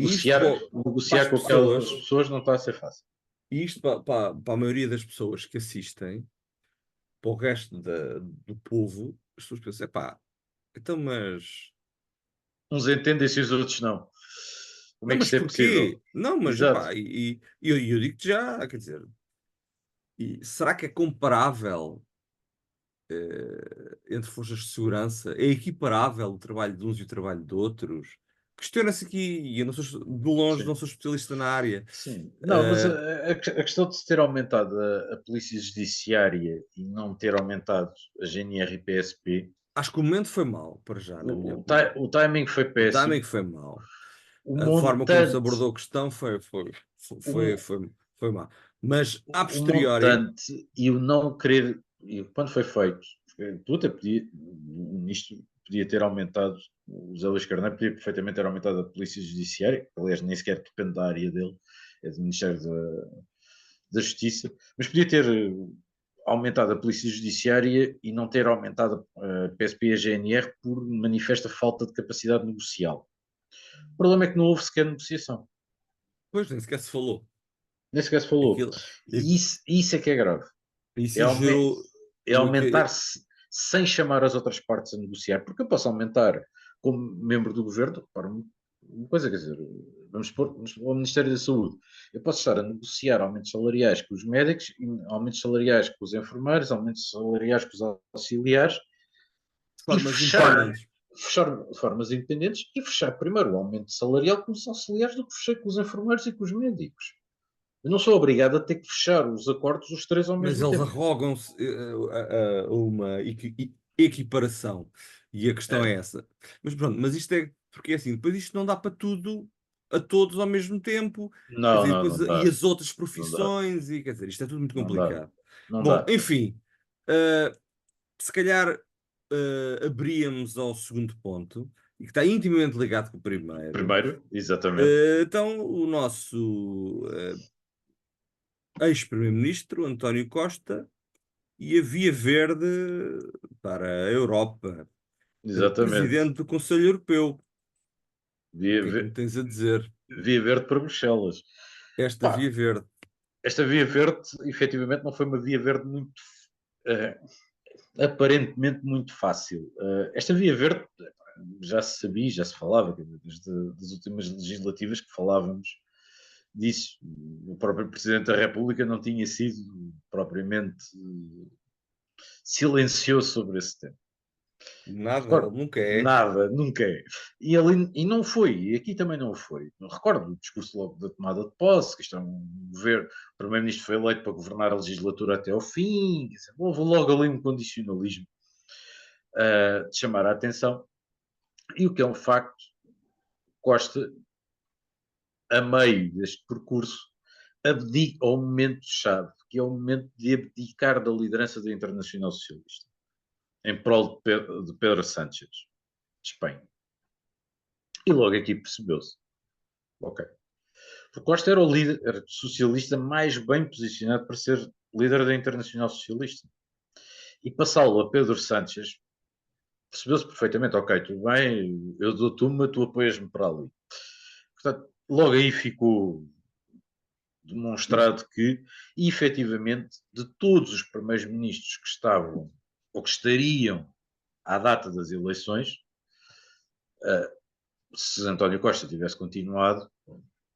e isto para as Negociar com aquelas pessoas, pessoas não está a ser fácil. e isto para a maioria das pessoas que assistem, para o resto do povo, as pessoas pensam, epá, então, mas. Uns entendem-se e os outros não. Como Não, é que mas isto é possível? porquê? Não, mas Exato. epá, eu digo-te já, quer dizer, será que é comparável entre forças de segurança? É equiparável o trabalho de uns e o trabalho de outros? Questiona-se aqui, e eu não sou, de longe não Sim. sou especialista na área. Sim. Não, mas Eh, a questão de se ter aumentado a Polícia Judiciária e não ter aumentado a GNR e PSP, Acho que o momento foi mau, para já, na minha opinião. o timing foi O timing péssimo. foi mau. O A forma como se montante, abordou a questão o, foi má. Mas, a o posteriori, montante e o não querer, e quando foi feito, tu até podia, o ministro podia ter aumentado, o José Luís Carneiro podia perfeitamente ter aumentado a Polícia Judiciária, que, aliás, nem sequer depende da área dele, é do Ministério da Justiça, mas podia ter aumentado a Polícia Judiciária e não ter aumentado a PSP e a GNR por manifesta falta de capacidade negocial. O problema é que não houve sequer negociação. pois nem sequer se falou. Nem sequer se falou. Aquilo, E isso é que é grave. É, isso gerou. é aumentar-se sem chamar as outras partes a negociar, porque eu posso aumentar como membro do governo, para uma coisa, quer dizer, vamos ao Ministério da Saúde. Eu posso estar a negociar aumentos salariais com os médicos, aumentos salariais com os enfermeiros, aumentos salariais com os auxiliares De e formas independentes. fechar de formas independentes e fechar primeiro o aumento salarial com os auxiliares do que fechei com os enfermeiros e com os médicos. Eu não sou obrigado a ter que fechar os acordos os três ao Mas mesmo eles tempo. arrogam-se a uma equiparação. E a questão é É, essa. Mas pronto, mas isto é porque é assim, depois isto não dá para tudo a todos ao mesmo tempo, quer não, dizer, não, depois, não e dá. as outras Não dá. profissões, e quer dizer, isto é tudo muito Não dá. complicado. Não Bom, dá. enfim, se calhar abríamos ao segundo ponto, e que está intimamente ligado com o primeiro. Primeiro, exatamente. Então, o nosso ex-primeiro-ministro, António Costa, e a Via Verde para a Europa, Exatamente. presidente do Conselho Europeu. O Via, que é que me ve- tens a dizer? via verde para Bruxelas. Esta Pá, Via Verde. esta via verde, efetivamente, não foi uma via verde muito, eh, aparentemente muito fácil. Esta via verde já se sabia, já se falava, quer dizer, desde as últimas legislativas que falávamos disso. O próprio Presidente da República não tinha sido propriamente silencioso sobre esse tema. Nada, ele Recordo, nunca é. nada, nunca é. E não foi, e aqui também não foi. Não recordo o discurso logo da tomada de posse, que isto é um governo, o Primeiro-Ministro foi eleito para governar a legislatura até ao fim, quer dizer, houve logo ali um condicionalismo de chamar a atenção. E o que é um facto, Costa, a meio deste percurso, abdica ao momento-chave, que é o momento de abdicar da liderança da Internacional Socialista, em prol de Pedro Sánchez, de Espanha. E logo aqui percebeu-se. Ok. Porque Costa era o líder socialista mais bem posicionado para ser líder da Internacional Socialista. E passá-lo a Pedro Sánchez, percebeu-se perfeitamente, ok, tudo bem, eu dou-te uma, tu apoias-me para ali. Portanto, logo aí ficou demonstrado que, efetivamente, de todos os primeiros ministros que estavam ou que estariam à data das eleições, Se António Costa tivesse continuado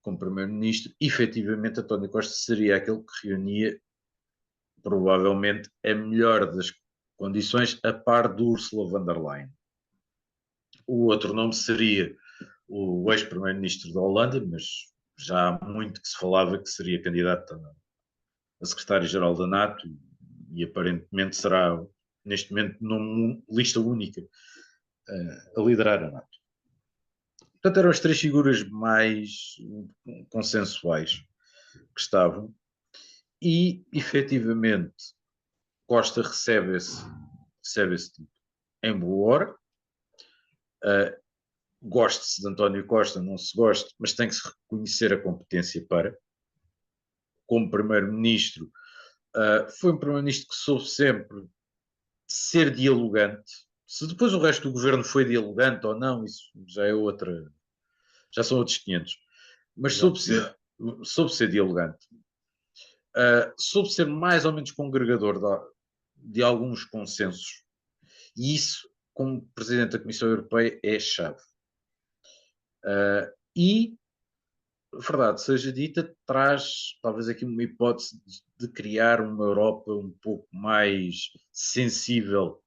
como primeiro-ministro, efetivamente António Costa seria aquele que reunia provavelmente a melhor das condições a par do Ursula von der Leyen. O outro nome seria o ex-primeiro-ministro da Holanda, mas já há muito que se falava que seria candidato a secretário-geral da NATO e aparentemente será, neste momento, numa lista única a liderar a NATO. Portanto, eram as três figuras mais consensuais que estavam e, efetivamente, Costa recebe esse tipo em boa hora. Goste-se de António Costa, não se goste, mas tem que se reconhecer a competência para. Como primeiro-ministro, foi um primeiro-ministro que soube sempre ser dialogante. Se depois o resto do governo foi dialogante ou não, isso já é outra, já são outros 500. Mas soube ser dialogante. Soube ser mais ou menos congregador de alguns consensos. E isso, como Presidente da Comissão Europeia, é chave. E, verdade seja dita, traz talvez aqui uma hipótese de criar uma Europa um pouco mais sensível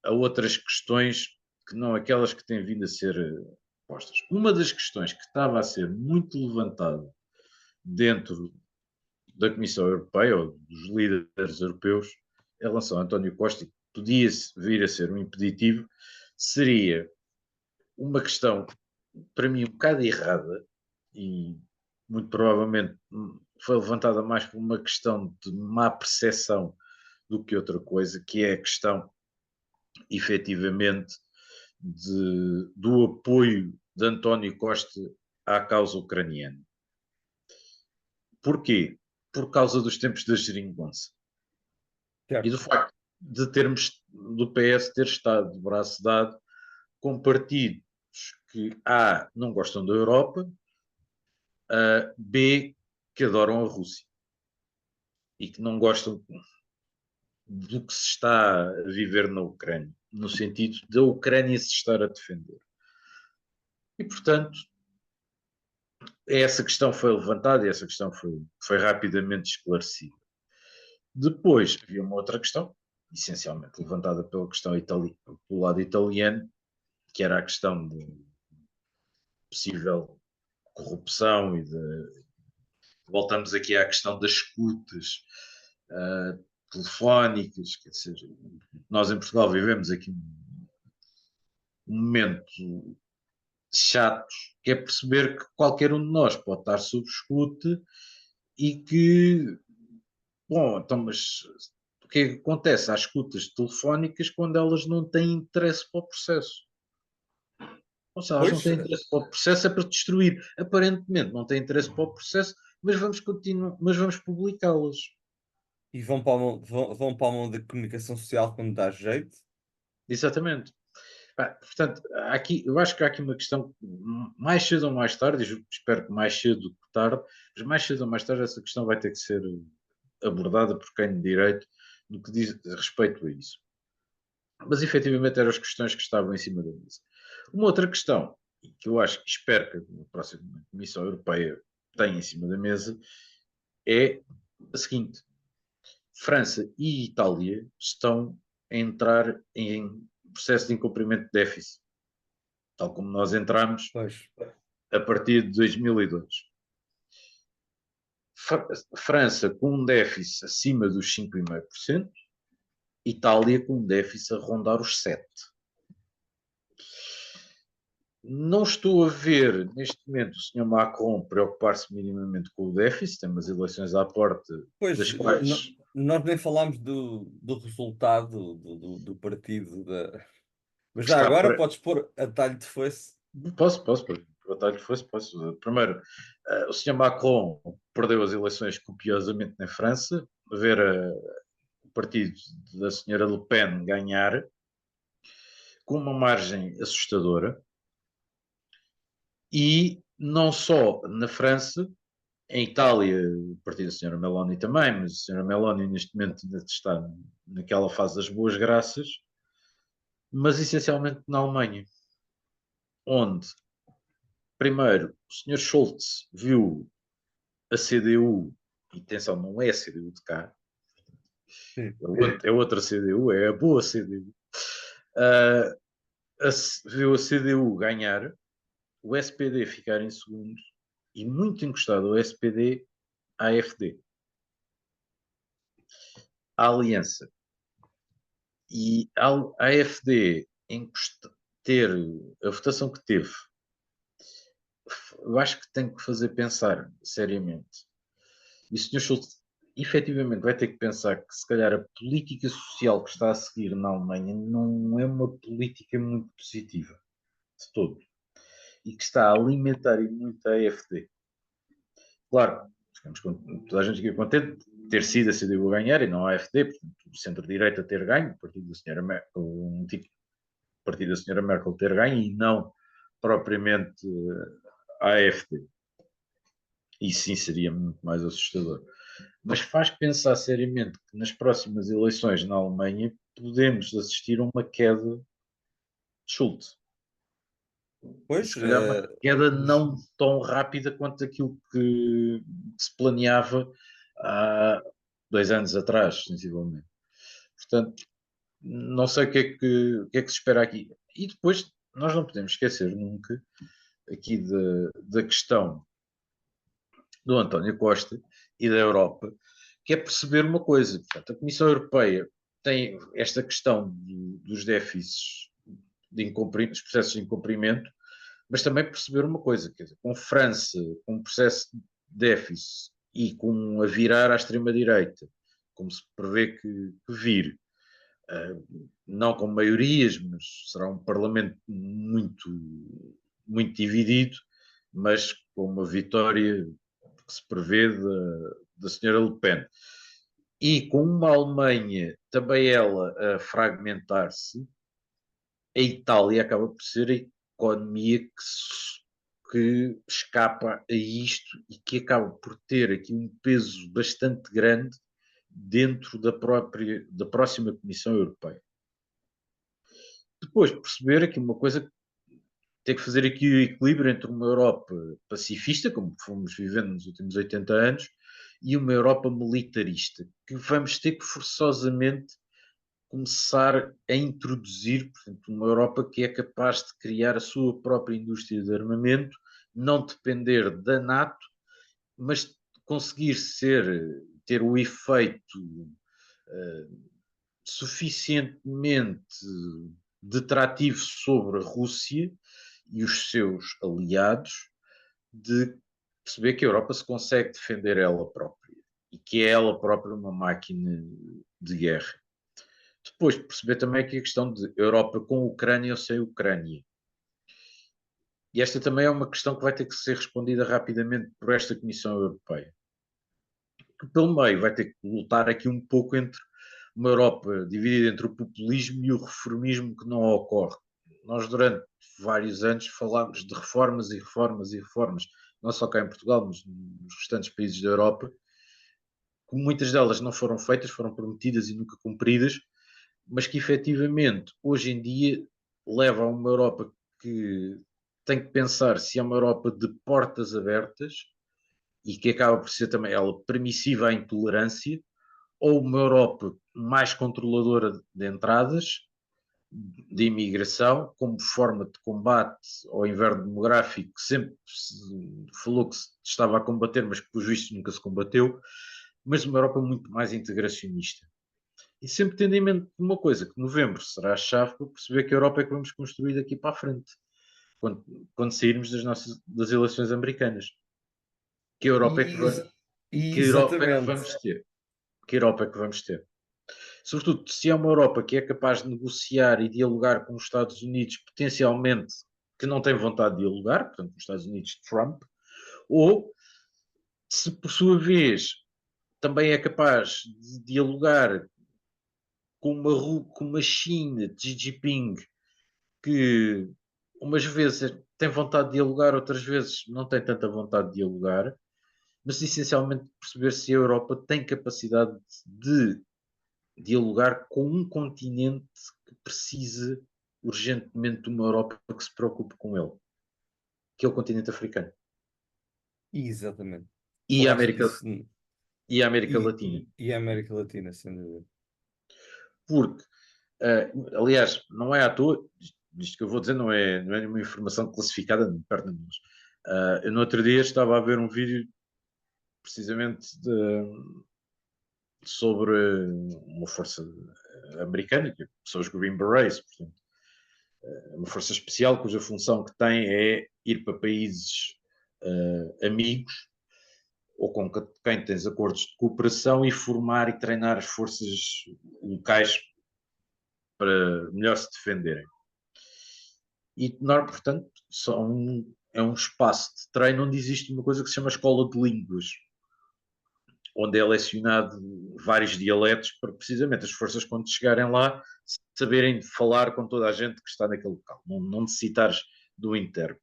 a outras questões que não aquelas que têm vindo a ser postas. Uma das questões que estava a ser muito levantada dentro da Comissão Europeia, ou dos líderes europeus, em relação a António Costa, que podia vir a ser um impeditivo, seria uma questão, para mim, um bocado errada, e muito provavelmente foi levantada mais por uma questão de má percepção do que outra coisa, que é a questão, efetivamente, do apoio de António Costa à causa ucraniana. Porquê? Por causa dos tempos da geringonça. E do facto de termos, do PS ter estado de braço dado com partidos que A, não gostam da Europa, B, que adoram a Rússia e que não gostam do que se está a viver na Ucrânia, no sentido da Ucrânia se estar a defender. E, portanto, essa questão foi levantada e essa questão foi rapidamente esclarecida. Depois havia uma outra questão, essencialmente levantada pela questão pelo lado italiano, que era a questão de possível corrupção e de. Voltamos aqui à questão das escutas telefónicas, quer dizer, nós em Portugal vivemos aqui um momento chato, que é perceber que qualquer um de nós pode estar sob escuta e que, bom, então, mas o que é que acontece às escutas telefónicas quando elas não têm interesse para o processo? Ou seja, elas não Pois, têm interesse para o processo, é para destruir. Aparentemente não têm interesse para o processo, mas mas vamos publicá-las. e vão para a mão da comunicação social quando dá jeito. Exatamente. Portanto, eu acho que há aqui uma questão, mais cedo ou mais tarde, e espero que mais cedo do que tarde, mas mais cedo ou mais tarde essa questão vai ter que ser abordada por quem de direito no que diz respeito a isso. Mas efetivamente eram as questões que estavam em cima da mesa. Uma outra questão, que eu acho que espero que a próxima Comissão Europeia tenha em cima da mesa, é a seguinte: França e Itália estão a entrar em processo de incumprimento de déficit, tal como nós entramos Pois. a partir de 2002. França com um déficit acima dos 5,5%, Itália com um déficit a rondar os 7%. Não estou a ver, neste momento, o Sr. Macron preocupar-se minimamente com o déficit, tem umas eleições à porta, das Pois, quais... nós nem falámos do resultado do partido. Mas Que já está agora pre... podes pôr a talho de foice. Posso, por atalho fosse, posso. Primeiro, o Sr. Macron perdeu as eleições copiosamente na França, ver o partido da Sra. Le Pen ganhar com uma margem assustadora, e não só na França, em Itália, o partido da Sra. Meloni também, mas a Sra. Meloni neste momento ainda está naquela fase das boas graças, mas essencialmente na Alemanha. onde, primeiro, o Sr. Scholz viu a CDU, e atenção, não é a CDU de cá, é outra CDU, é a boa CDU, viu a CDU ganhar, o SPD ficar em segundo e muito encostado ao SPD, à AfD, a aliança. E a AfD ter a votação que teve, eu acho que tem que fazer pensar seriamente. E o Sr. Schultz efetivamente vai ter que pensar que se calhar a política social que está a seguir na Alemanha não é uma política muito positiva de todo e que está a alimentar muito a AfD. Claro, toda a gente fica contente de ter sido a CDU a ganhar e não a AfD, portanto, o centro-direita ter ganho, o partido da senhora Merkel, um tipo de partido da senhora Merkel ter ganho e não propriamente a AfD. Isso sim seria muito mais assustador. Mas faz pensar seriamente que nas próximas eleições na Alemanha podemos assistir a uma queda de Schultz. E Pois, se calhar uma queda não tão rápida quanto aquilo que se planeava há 2 anos atrás, sensivelmente. Portanto, não sei o que é que se espera aqui. E depois, nós não podemos esquecer nunca aqui da questão do António Costa e da Europa, que é perceber uma coisa. Portanto, a Comissão Europeia tem esta questão dos déficits, dos processos de incumprimento, mas também perceber uma coisa, quer dizer, com França, com um processo de déficit e com a virar à extrema-direita, como se prevê que vir, não com maiorias, mas será um Parlamento muito dividido, mas com uma vitória que se prevê da senhora Le Pen. E com uma Alemanha também ela a fragmentar-se, a Itália acaba por ser a economia que escapa a isto e que acaba por ter aqui um peso bastante grande dentro da próxima Comissão Europeia. Depois, perceber aqui uma coisa, tem que fazer aqui o equilíbrio entre uma Europa pacifista, como fomos vivendo nos últimos 80 anos, e uma Europa militarista, que vamos ter que forçosamente começar a introduzir, portanto, uma Europa que é capaz de criar a sua própria indústria de armamento, não depender da NATO, mas conseguir ter o efeito suficientemente detrativo sobre a Rússia e os seus aliados, de perceber que a Europa se consegue defender ela própria e que é ela própria uma máquina de guerra. Depois perceber também aqui a questão de Europa com Ucrânia ou sem Ucrânia. E esta também é uma questão que vai ter que ser respondida rapidamente por esta Comissão Europeia. Que pelo meio vai ter que lutar aqui um pouco entre uma Europa dividida entre o populismo e o reformismo que não ocorre. Nós durante vários anos falámos de reformas e reformas e reformas, não só cá em Portugal, mas nos restantes países da Europa, que muitas delas não foram feitas, foram prometidas e nunca cumpridas, mas que efetivamente hoje em dia leva a uma Europa que tem que pensar se é uma Europa de portas abertas e que acaba por ser também ela permissiva à intolerância, ou uma Europa mais controladora de entradas, de imigração, como forma de combate ao inverno demográfico, que sempre se falou que se estava a combater, mas que, por visto, nunca se combateu, mas uma Europa muito mais integracionista. E sempre tendo em mente uma coisa, que novembro será a chave para perceber que a Europa é que vamos construir daqui para a frente, quando sairmos das eleições americanas. Que Europa é que, e, que Europa é que exatamente. vamos ter? Que Europa é que vamos ter? Sobretudo, se é uma Europa que é capaz de negociar e dialogar com os Estados Unidos, potencialmente que não tem vontade de dialogar, portanto, os Estados Unidos de Trump, ou se por sua vez também é capaz de dialogar com uma China de Xi Jinping que umas vezes tem vontade de dialogar, outras vezes não tem tanta vontade de dialogar, mas essencialmente perceber se a Europa tem capacidade de dialogar com um continente que precisa urgentemente uma Europa que se preocupe com ele, que é o continente africano. Exatamente. E a Falaste América, disso. e a América Latina. E a América Latina, sem dúvida. Porque, aliás, não é à toa, isto que eu vou dizer não é nenhuma informação classificada, de perto de nós. Eu no outro dia estava a ver um vídeo precisamente sobre uma força americana, que são os Green Berets, portanto, uma força especial cuja função que tem é ir para países amigos ou com quem tens acordos de cooperação e formar e treinar as forças locais para melhor se defenderem. E, portanto, é um espaço de treino onde existe uma coisa que se chama escola de línguas, onde é lecionado vários dialetos para precisamente as forças, quando chegarem lá, saberem falar com toda a gente que está naquele local, não necessitares do intérprete.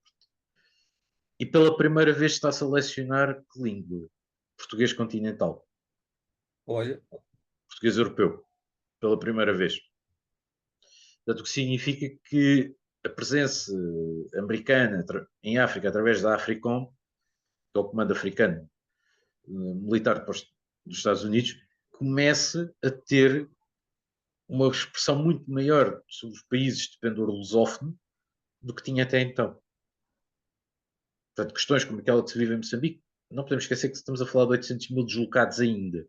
E pela primeira vez está-se a lecionar que língua? Português continental. Olha, Português europeu. Pela primeira vez. Portanto, o que significa que a presença americana em África, através da AFRICOM, que é o Comando Africano Militar dos Estados Unidos, começa a ter uma expressão muito maior sobre os países de pendor lusófono do que tinha até então. Portanto, questões como aquela que se vive em Moçambique, não podemos esquecer que estamos a falar de 800 mil deslocados ainda,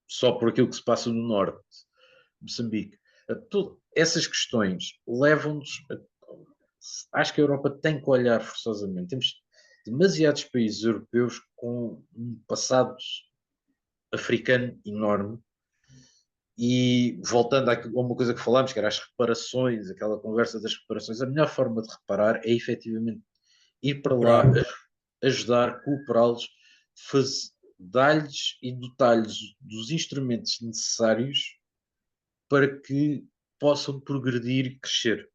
só por aquilo que se passa no norte de Moçambique. Essas questões levam-nos acho que a Europa tem que olhar forçosamente. Temos demasiados países europeus com um passado africano enorme. E voltando a uma coisa que falámos, que era as reparações, aquela conversa das reparações, a melhor forma de reparar é efetivamente ir para lá, cooperar. ajudar, cooperá-los, dar-lhes e dotar-lhes dos instrumentos necessários para que possam progredir e crescer.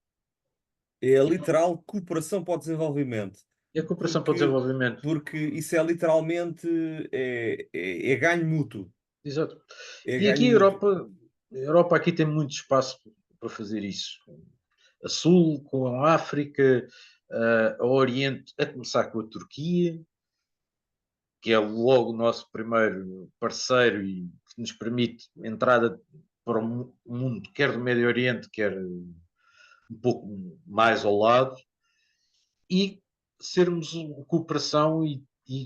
É a literal cooperação para o desenvolvimento. E a cooperação para o Porque, desenvolvimento. porque isso é literalmente é ganho mútuo. Exato. É E aqui ganho mútuo. A Europa aqui tem muito espaço para fazer isso. A Sul, com a África, a Oriente, a começar com a Turquia, que é logo o nosso primeiro parceiro e que nos permite entrada para o mundo, quer do Médio Oriente, quer um pouco mais ao lado, e sermos uma cooperação e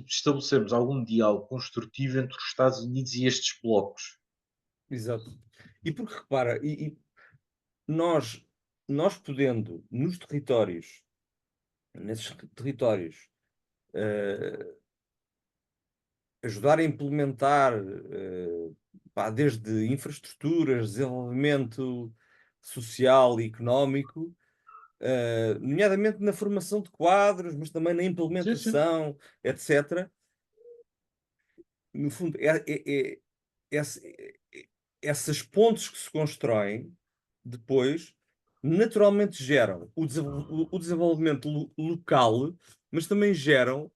estabelecermos algum diálogo construtivo entre os Estados Unidos e estes blocos. Exato. E porque repara, nós, nós podendo nos territórios, nesses territórios, ajudar a implementar, pá, desde infraestruturas, desenvolvimento social e económico, nomeadamente na formação de quadros, mas também na Sim, sim. implementação, etc. No fundo, essas pontes que se constroem depois naturalmente geram o desenvolvimento local, mas também geram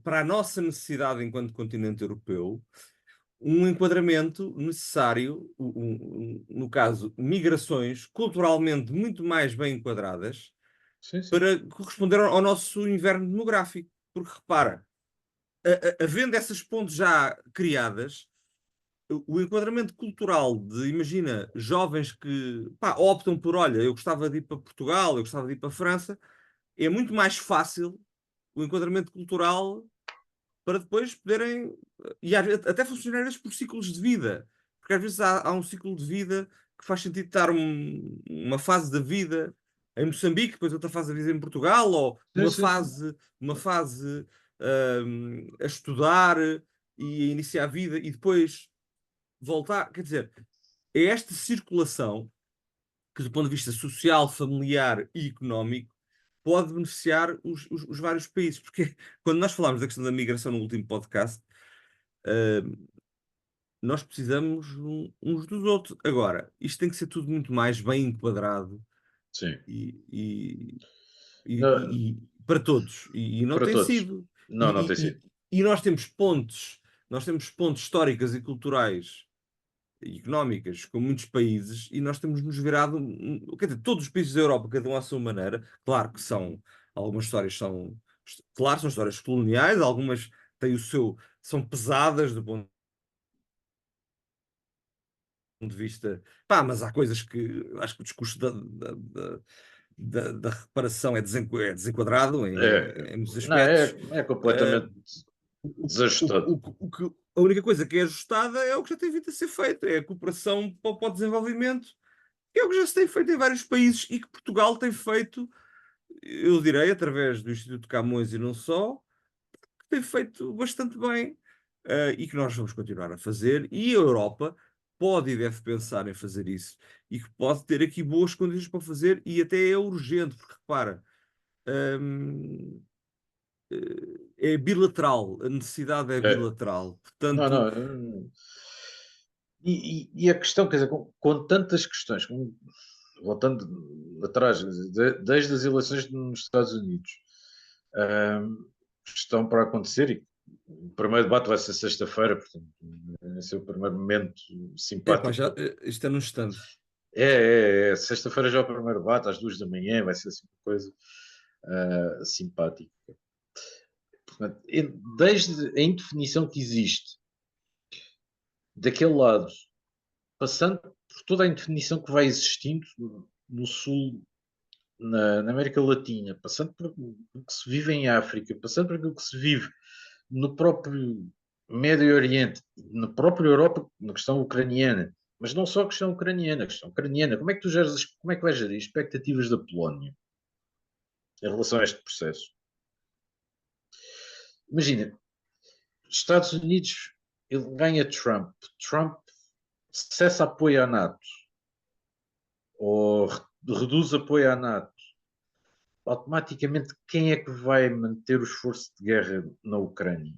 para a nossa necessidade enquanto continente europeu um enquadramento necessário, no caso, migrações culturalmente muito mais bem enquadradas Sim, sim. para corresponder ao nosso inverno demográfico. Porque repara, havendo essas pontes já criadas, o enquadramento cultural de, imagina, jovens que pá, optam por, olha, eu gostava de ir para Portugal, eu gostava de ir para a França, é muito mais fácil o enquadramento cultural para depois poderem, e até funcionários por ciclos de vida, porque às vezes há um ciclo de vida que faz sentido estar uma fase da vida em Moçambique, depois outra fase da vida em Portugal, ou Sim, sim, sim. uma fase a estudar e a iniciar a vida e depois voltar. Quer dizer, é esta circulação que, do ponto de vista social, familiar e económico, pode beneficiar os vários países. Porque quando nós falámos da questão da migração no último podcast, nós precisamos uns dos outros. Agora, isto tem que ser tudo muito mais bem enquadrado Sim. e, e- Não, e para todos. E não para tem todos. sido. Não, não tem sido. E nós temos pontes históricas e culturais económicas com muitos países e nós temos nos virado, quer dizer, todos os países da Europa, cada um à sua maneira, claro que são, algumas histórias são, claro, são histórias coloniais, algumas têm o seu, são pesadas do ponto de vista, pá, mas há coisas que acho que o discurso da reparação é é desenquadrado em muitos Não, é, aspectos. é Eh, completamente o, desajustado. a única coisa que é ajustada é o que já tem vindo a ser feito, é a cooperação para o desenvolvimento, que é o que já se tem feito em vários países e que Portugal tem feito, eu direi, através do Instituto Camões e não só, que tem feito bastante bem, e que nós vamos continuar a fazer, e a Europa pode e deve pensar em fazer isso, e que pode ter aqui boas condições para fazer, e até é urgente, porque repara, hum, é bilateral, a necessidade é É. bilateral, Não, portanto, não. E a questão, quer dizer, com tantas questões, voltando atrás, desde as eleições nos Estados Unidos, ahm, estão para acontecer, e o primeiro debate vai ser sexta-feira, portanto, esse é o primeiro momento epá, já, simpático. isto é num instante. Sexta-feira já é o primeiro debate, às 2 da manhã, vai ser assim uma coisa simpática. Portanto, desde a indefinição que existe daquele lado, passando por toda a indefinição que vai existindo no Sul, na América Latina, passando por o que se vive em África, passando por aquilo que se vive no próprio Médio Oriente, na própria Europa, na questão ucraniana, mas não só a questão ucraniana, a questão ucraniana, como é que tu geres, como é que vais gerir expectativas da Polónia em relação a este processo? Imagina, Estados Unidos, ele ganha Trump, Trump cessa apoio à NATO, ou reduz apoio à NATO, automaticamente quem é que vai manter o esforço de guerra na Ucrânia?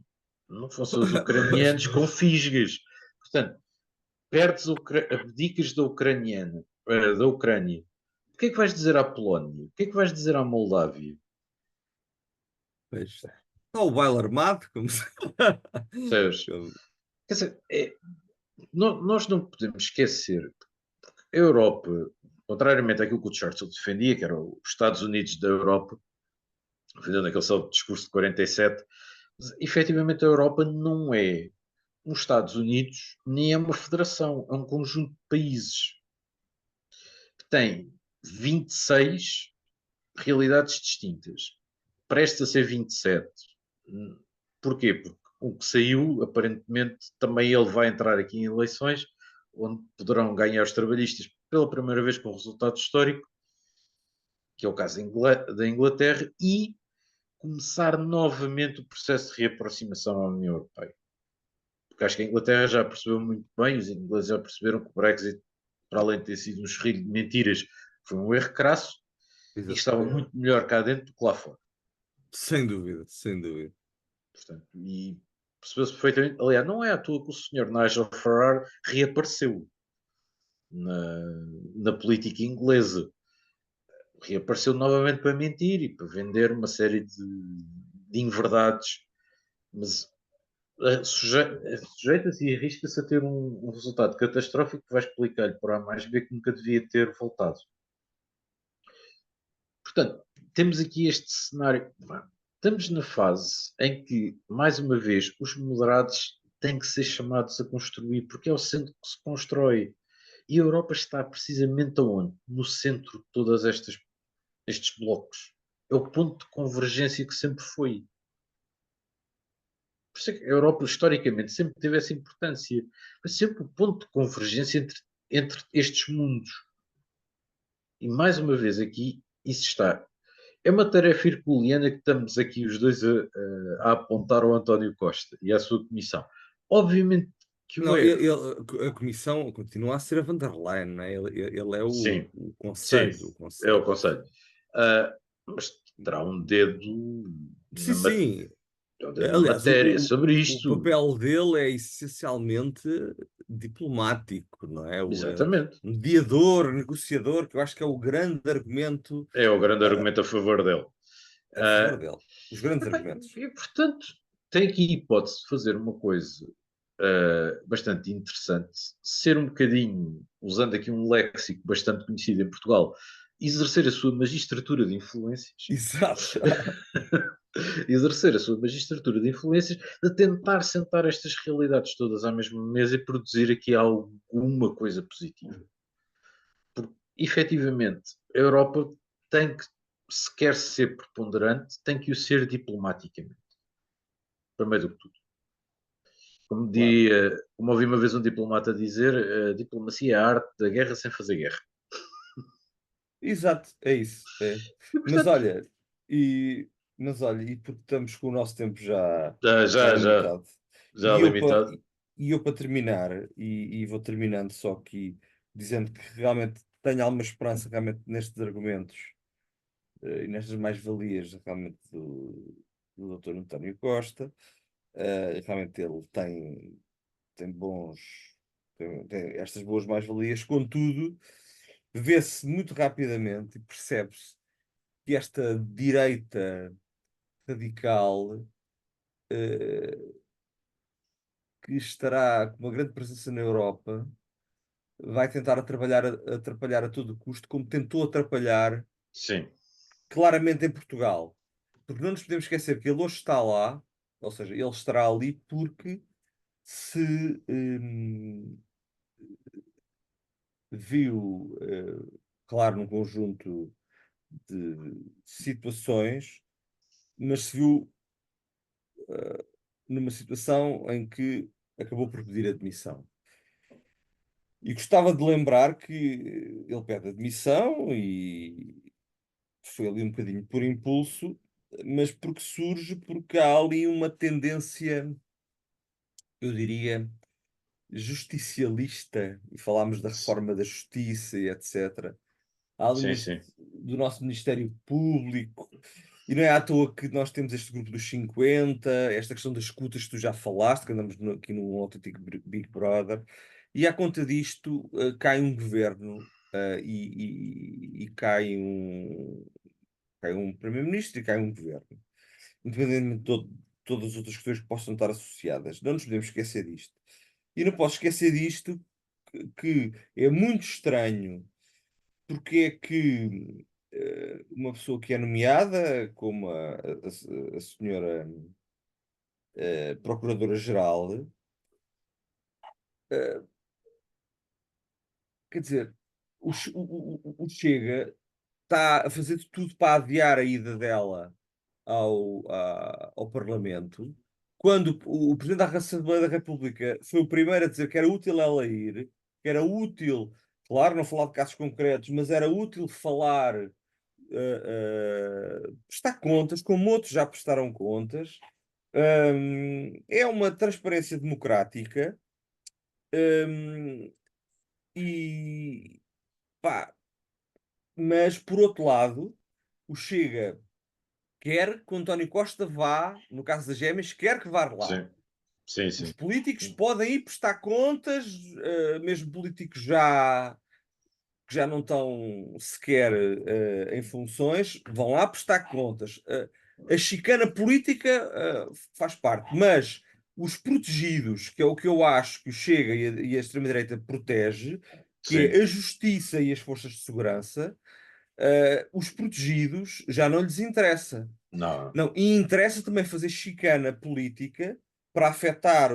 Não fossem os Pois, ucranianos com fisgas. Portanto, abdicas da Ucrânia. O que é que vais dizer à Polónia? O que é que vais dizer à Moldávia? pois. Está o baile armado, como se... Percebes? Quer dizer, nós não podemos esquecer a Europa, contrariamente àquilo que o Churchill defendia, que era os Estados Unidos da Europa, defendendo aquele seu discurso de 47, mas, efetivamente a Europa não é os Estados Unidos, nem é uma federação, é um conjunto de países que tem 26 realidades distintas. Presta a ser 27. Porquê? Porque o que saiu, aparentemente, também ele vai entrar aqui em eleições, onde poderão ganhar os trabalhistas pela primeira vez com resultado histórico, que é o caso da Inglaterra, e começar novamente o processo de reaproximação à União Europeia. Porque acho que a Inglaterra já percebeu muito bem, os ingleses já perceberam que o Brexit, para além de ter sido um xerrilho de mentiras, foi um erro crasso e que estava muito melhor cá dentro do que lá fora. Sem dúvida, sem dúvida. Portanto, e percebeu-se perfeitamente. Aliás, não é à toa que o senhor Nigel Farage reapareceu na, na política inglesa. Reapareceu novamente para mentir e para vender uma série de inverdades, mas sujeita-se e arrisca-se a ter um resultado catastrófico que vai explicar-lhe por A mais B que nunca devia ter voltado. Portanto, temos aqui este cenário. Estamos na fase em que, mais uma vez, os moderados têm que ser chamados a construir, porque é o centro que se constrói. E a Europa está precisamente aonde? No centro de todos estes blocos. É o ponto de convergência que sempre foi. Por isso é que a Europa, historicamente, sempre teve essa importância. Foi sempre o ponto de convergência entre estes mundos. E, mais uma vez, aqui, isso está. É uma tarefa herculeana que estamos aqui os dois a apontar ao António Costa e à sua comissão. Obviamente que o Não, é. a comissão continua a ser a van der Leyen, não é? Ele é Sim, o sim, conselho, o é o conselho. conselho. Mas terá um dedo Sim, na, sim. na Aliás, matéria sobre o isto. papel dele é essencialmente diplomático, não é? Exatamente. Mediador, negociador, que eu acho que é o grande argumento É o grande argumento a favor dele. a favor Ah, dele. Os grandes epá, argumentos. e, portanto, tem aqui a hipótese de fazer uma coisa bastante interessante, ser um bocadinho, usando aqui um léxico bastante conhecido em Portugal, exercer a sua magistratura de influências, Exato. exercer a sua magistratura de influências, de tentar sentar estas realidades todas à mesma mesa e produzir aqui alguma coisa positiva. Porque, efetivamente, a Europa tem que, se quer ser preponderante, tem que o ser diplomaticamente, primeiro do que tudo. Como, Claro. como ouvi uma vez um diplomata dizer, a diplomacia é a arte da guerra sem fazer guerra. Exato, é isso. É. E, Mas portanto, olha, e, mas olha, e porque estamos com o nosso tempo já, já já, já, limitado. já E eu para limitado. e eu para terminar, e vou terminando só aqui, dizendo que realmente tenho alguma esperança realmente nestes argumentos e nestas mais-valias realmente do Dr. António Costa. Realmente ele tem bons tem estas boas mais-valias, contudo, vê-se muito rapidamente e percebe-se que esta direita radical que estará com uma grande presença na Europa vai tentar atrapalhar a todo custo, como tentou atrapalhar Sim, claramente em Portugal. Porque não nos podemos esquecer que ele hoje está lá, ou seja, ele estará ali porque se viu, claro, num conjunto de situações, mas se viu numa situação em que acabou por pedir admissão. E gostava de lembrar que ele pede admissão e foi ali um bocadinho por impulso, mas porque surge, porque há ali uma tendência, eu diria, justicialista, e falámos da reforma da justiça e etc. Há ali sim, sim, do nosso Ministério Público, e não é à toa que nós temos este grupo dos 50, esta questão das escutas que tu já falaste, que andamos aqui num autêntico Big Brother, e à conta disto cai um governo e cai um primeiro-ministro e cai um governo, independentemente de todas as outras questões que possam estar associadas. Não nos podemos esquecer disto. E não posso esquecer disto, que é muito estranho porque é que uma pessoa que é nomeada, como a senhora Procuradora-Geral, eh, quer dizer, o Chega está a fazer de tudo para adiar a ida dela ao Parlamento, quando o Presidente da Assembleia da República foi o primeiro a dizer que era útil ela ir, que era útil, claro, não falar de casos concretos, mas era útil falar prestar contas, como outros já prestaram contas. É uma transparência democrática. hum, e pá, mas por outro lado, o Chega quer que o António Costa vá, no caso das gêmeas, quer que vá lá. sim, sim, Os sim. políticos podem ir prestar contas, mesmo políticos que já não estão sequer em funções, vão lá prestar contas. A chicana política faz parte, mas os protegidos, que é o que eu acho que o Chega e a extrema-direita protege, que é Sim. a justiça e as forças de segurança, os protegidos já não lhes interessa. Não, Não, e interessa também fazer chicana política para afetar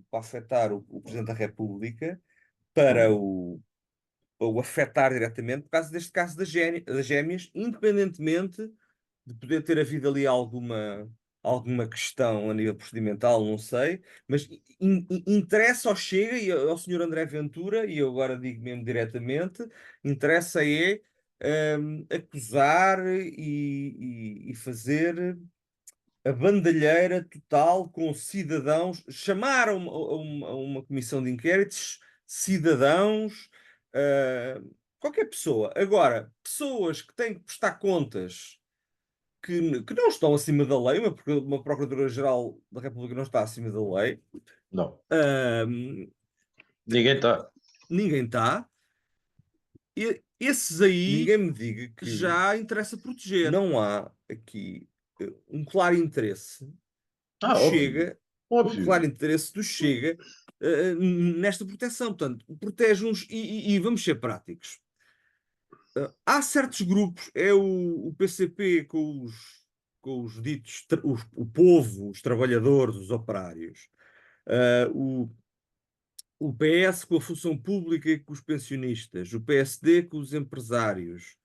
para afetar o Presidente da República, para o afetar diretamente, por causa deste caso das gêmeas, independentemente de poder ter havido ali alguma questão a nível procedimental, não sei, mas interessa ao Chega e ao Senhor André Ventura, e eu agora digo mesmo diretamente, interessa acusar e fazer a bandalheira total com cidadãos, chamar a uma comissão de inquéritos cidadãos, qualquer pessoa. Agora, pessoas que têm que prestar contas que não estão acima da lei, uma Procuradora-Geral da República não está acima da lei, não. ah, Ninguém está. ninguém está. Esses aí, ninguém me diga que já interessa proteger. Não há aqui um claro interesse do Óbvio. Chega. o Óbvio. claro interesse do Chega nesta proteção. Portanto, protege uns e vamos ser práticos. Há certos grupos, é o PCP com os ditos, o povo, os trabalhadores, os operários, o PS com a função pública e com os pensionistas, o PSD com os empresários.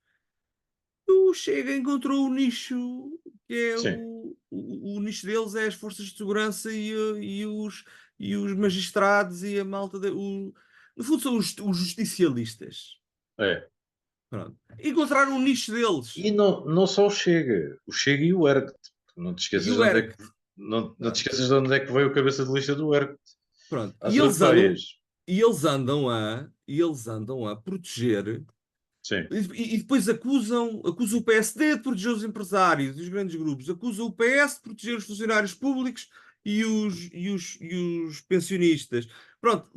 O Chega encontrou o nicho, que é Sim, o nicho deles é as forças de segurança e os magistrados e a malta. No fundo, são os justicialistas. é. Pronto. Encontraram o nicho deles. E não só o Chega e o ERGT. Não te E esqueças de o onde é que, ERC. não te Pronto. esqueças de onde é que veio o cabeça de lista do ERGT. Pronto. Às E eles andam, europeias. e eles andam a proteger. Sim, E depois acusam o PSD de proteger os empresários e os grandes grupos, acusam o PS de proteger os funcionários públicos e os pensionistas. Pronto,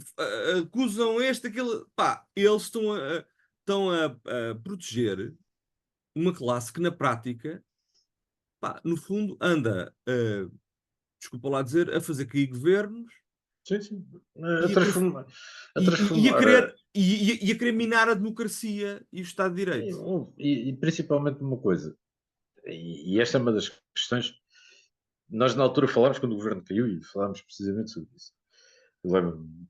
acusam este, aquele. Pá, eles estão a proteger uma classe que, na prática, pá, no fundo, anda, desculpa lá dizer, a fazer cair governos sim, sim. A e a, conf- transformar, a e a transformar querer minar a democracia e o Estado de Direito. e principalmente uma coisa, e esta é uma das questões. Nós na altura falámos quando o governo caiu e falámos precisamente sobre isso. Eu lembro-me,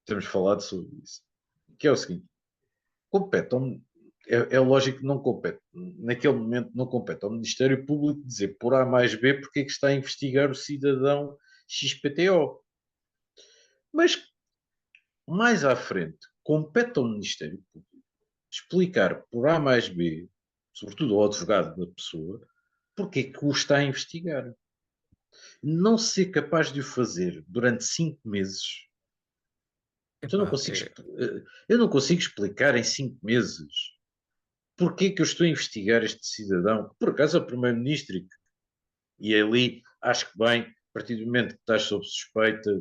temos falado sobre isso. Que é o seguinte: compete é lógico que não compete. Naquele momento não compete ao Ministério Público dizer por A mais B porque é que está a investigar o cidadão XPTO. Mas mais à frente, compete ao Ministério Público explicar por A mais B, sobretudo ao advogado da pessoa, porque é que o está a investigar. Não ser capaz de o fazer durante 5 meses. Eu não Epá, consigo, eu não consigo explicar em 5 meses porque é que eu estou a investigar este cidadão, que por acaso é o primeiro-ministro, e ali acho que bem, a partir do momento que estás sob suspeita,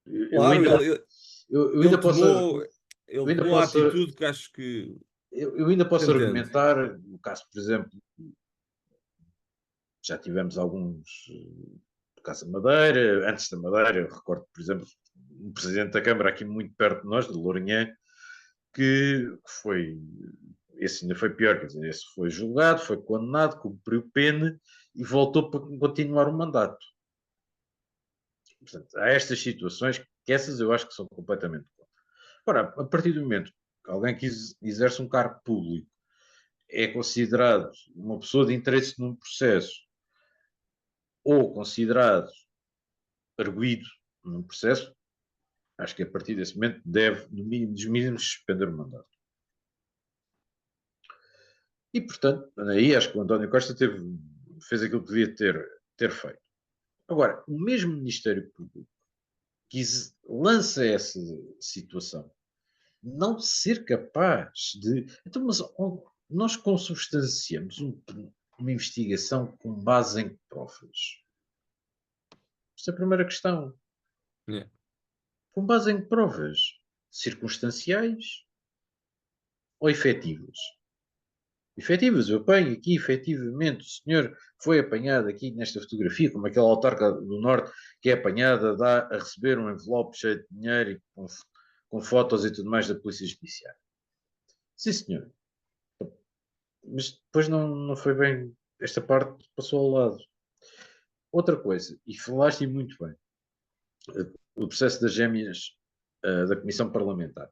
eu claro, ainda, ele, eu ele ainda posso, tomou, eu ele ainda tomou a posso, atitude que acho que eu ainda se posso entende. argumentar, no caso, por exemplo, já tivemos alguns, no caso da Madeira, antes da Madeira, eu recordo, por exemplo, um presidente da Câmara aqui muito perto de nós, de Lourinhã, que foi, esse ainda foi pior, quer dizer, esse foi julgado, foi condenado, cumpriu pena e voltou para continuar o mandato. Portanto, há estas situações que essas eu acho que são completamente contra. Ora, a partir do momento que alguém que exerce um cargo público é considerado uma pessoa de interesse num processo ou considerado arguído num processo, acho que a partir desse momento deve, no mínimo dos mínimos, suspender o mandato. E, portanto, aí acho que o António Costa fez aquilo que devia ter feito. Agora, o mesmo Ministério Público que lança essa situação não ser capaz de. Então, mas nós consubstanciamos uma investigação com base em provas. Esta é a primeira questão. Yeah. Com base em provas circunstanciais ou efetivas? Efetivas, eu apanho aqui, efetivamente, o senhor foi apanhado aqui nesta fotografia, como aquela autarca do Norte que é apanhada a receber um envelope cheio de dinheiro e com fotos e tudo mais da Polícia Judiciária. Sim, senhor. Mas depois não foi bem. Esta parte passou ao lado. Outra coisa, e falaste muito bem, o processo das gêmeas da Comissão Parlamentar.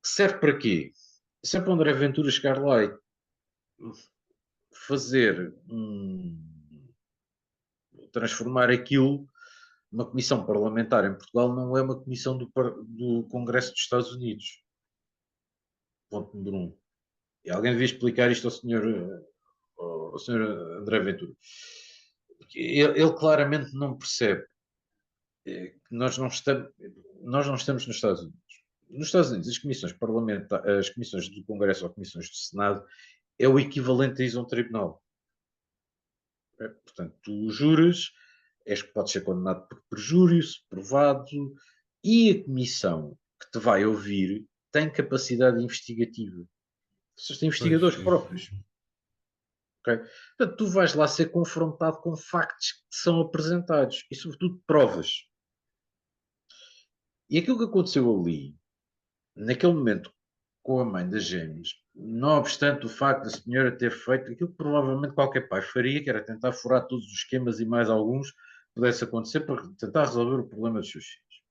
Serve para quê? Serve para o André Ventura chegar lá e fazer transformar aquilo. Uma comissão parlamentar em Portugal não é uma comissão do Congresso dos Estados Unidos. Ponto número um. E alguém devia explicar isto ao senhor André Ventura. Porque ele claramente não percebe que nós não estamos nos Estados Unidos. Nos Estados Unidos, as comissões parlamentares, as comissões do Congresso ou comissões do Senado é o equivalente a isso a um tribunal. Portanto, tu juras, podes ser condenado por perjúrio, se provado, e a comissão que te vai ouvir tem capacidade investigativa. Vocês têm Pois, investigadores próprios. ok? Portanto, tu vais lá ser confrontado com factos que te são apresentados e, sobretudo, provas. E aquilo que aconteceu ali, naquele momento, com a mãe das gêmeas, não obstante o facto da senhora ter feito aquilo que provavelmente qualquer pai faria, que era tentar furar todos os esquemas e mais alguns que pudesse acontecer para tentar resolver o problema dos seus filhos.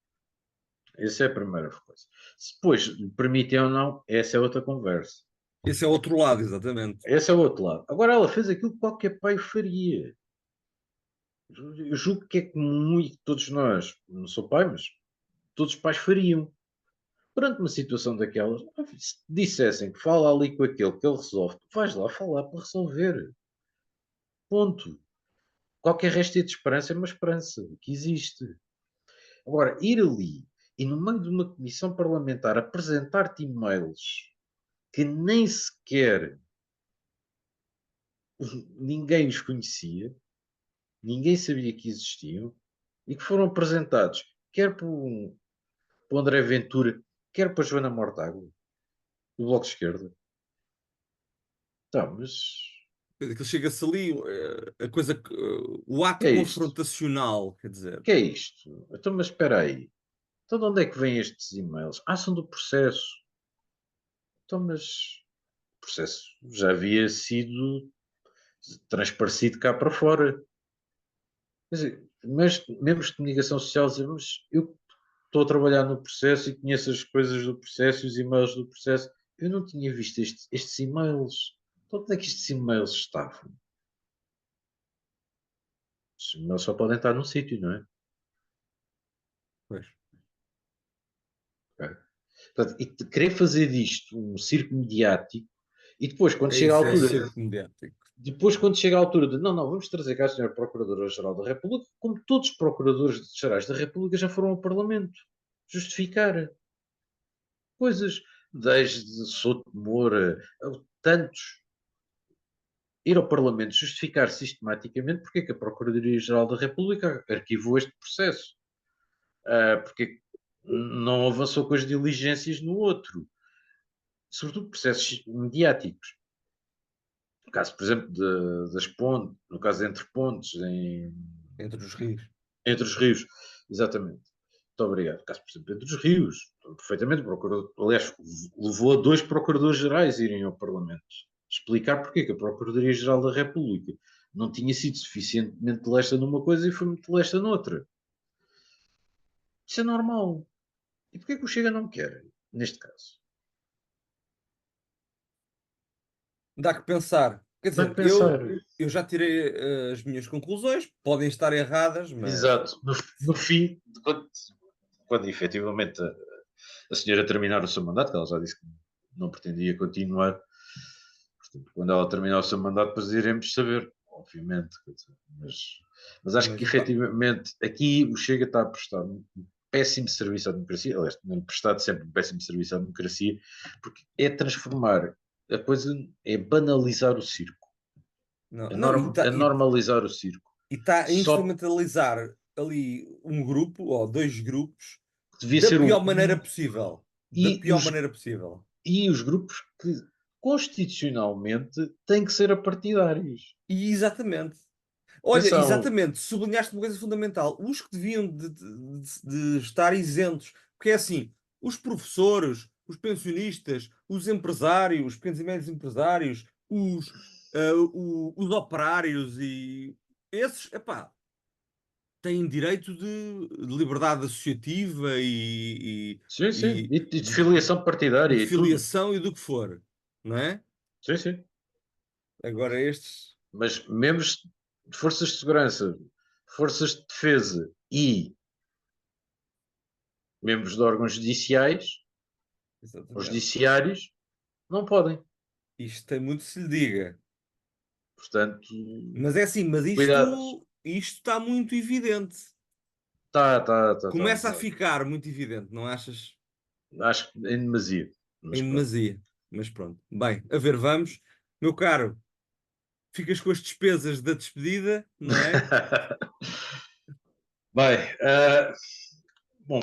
Essa é a primeira coisa. Se depois lhe permitem ou não, essa é outra conversa. Esse é o outro lado, exatamente. Esse é o outro lado. Agora ela fez aquilo que qualquer pai faria. Eu julgo que é comum e que todos nós, não sou pai, mas todos os pais fariam. Perante uma situação daquelas, se te dissessem que fala ali com aquele que ele resolve, tu vais lá falar para resolver. Ponto. Qualquer resto de esperança é uma esperança que existe. Agora, ir ali e no meio de uma comissão parlamentar apresentar-te e-mails que nem sequer ninguém os conhecia, ninguém sabia que existiam e que foram apresentados quer por André Ventura, quer para Joana Mortágua, do Bloco de Esquerda. Tá, mas Que chega-se ali, a coisa, o que ato é isto? confrontacional, quer dizer. Que é isto? Então, mas espera aí. Então, de onde é que vêm estes e-mails? Ah, são do processo. Então, mas o processo já havia sido transparecido cá para fora. Quer dizer, mas membros de comunicação social dizem, mas eu estou a trabalhar no processo e conheço as coisas do processo e os e-mails do processo. Eu não tinha visto estes e-mails. Então, onde é que estes e-mails estavam? Os e-mails só podem estar num sítio, não é? Pois. Ok? Portanto, e querer fazer disto um circo mediático e depois, quando É chega à isso, é altura, circo mediático. depois, quando chega à altura de não, não, vamos trazer cá a senhora Procuradora-Geral da República, como todos os Procuradores-Gerais da República já foram ao Parlamento justificar coisas, desde Souto Moura, tantos, ir ao Parlamento justificar sistematicamente porque é que a Procuradoria-Geral da República arquivou este processo, porque é que não avançou com as diligências no outro, sobretudo processos mediáticos. No caso, por exemplo, das pontes, no caso entre pontes, Entre os rios. entre os rios, exatamente. Muito obrigado. No caso, por exemplo, entre os rios, perfeitamente, o procurador, aliás, levou a dois procuradores-gerais irem ao Parlamento explicar porque que a Procuradoria-Geral da República não tinha sido suficientemente lesta numa coisa e foi muito lesta noutra. Isso é normal. E porquê que o Chega não quer, neste caso? Dá que pensar. Quer Dá que dizer, pensar. eu já tirei as minhas conclusões, podem estar erradas, mas, Exato. No fim, quando efetivamente a senhora terminar o seu mandato, que ela já disse que não pretendia continuar, portanto, quando ela terminar o seu mandato, depois iremos saber, obviamente. Mas acho que mas pá, efetivamente aqui o Chega está a prestar um péssimo serviço à democracia, aliás, tem prestado sempre um péssimo serviço à democracia, porque é transformar a coisa, é banalizar o circo, não, é, não, é normalizar o circo. e tá a Só instrumentalizar ali um grupo ou dois grupos que devia da ser pior maneira possível. Da e, pior maneira possível. e os grupos que constitucionalmente têm que ser apartidários. E exatamente. Olha, Atenção, exatamente, sublinhaste uma coisa fundamental. Os que deviam de estar isentos, porque é assim, os professores, os pensionistas, os empresários, os pequenos e médios empresários, os operários e esses, epá, têm direito de liberdade associativa sim, sim, e e de filiação partidária de e tudo. filiação e do que for, não é? Sim, sim. Agora estes, Mas membros de forças de segurança, forças de defesa e membros de órgãos judiciais ou exatamente, judiciários não podem. isto tem muito que se lhe diga. Portanto, Mas é assim, mas cuidado. isto está muito evidente. Tá. Começa a ficar muito evidente, não achas? Acho que em demasia. Mas Em pronto. demasia. Mas pronto. Bem, a ver, vamos. Meu caro, ficas com as despesas da despedida, não é? Bem, bom,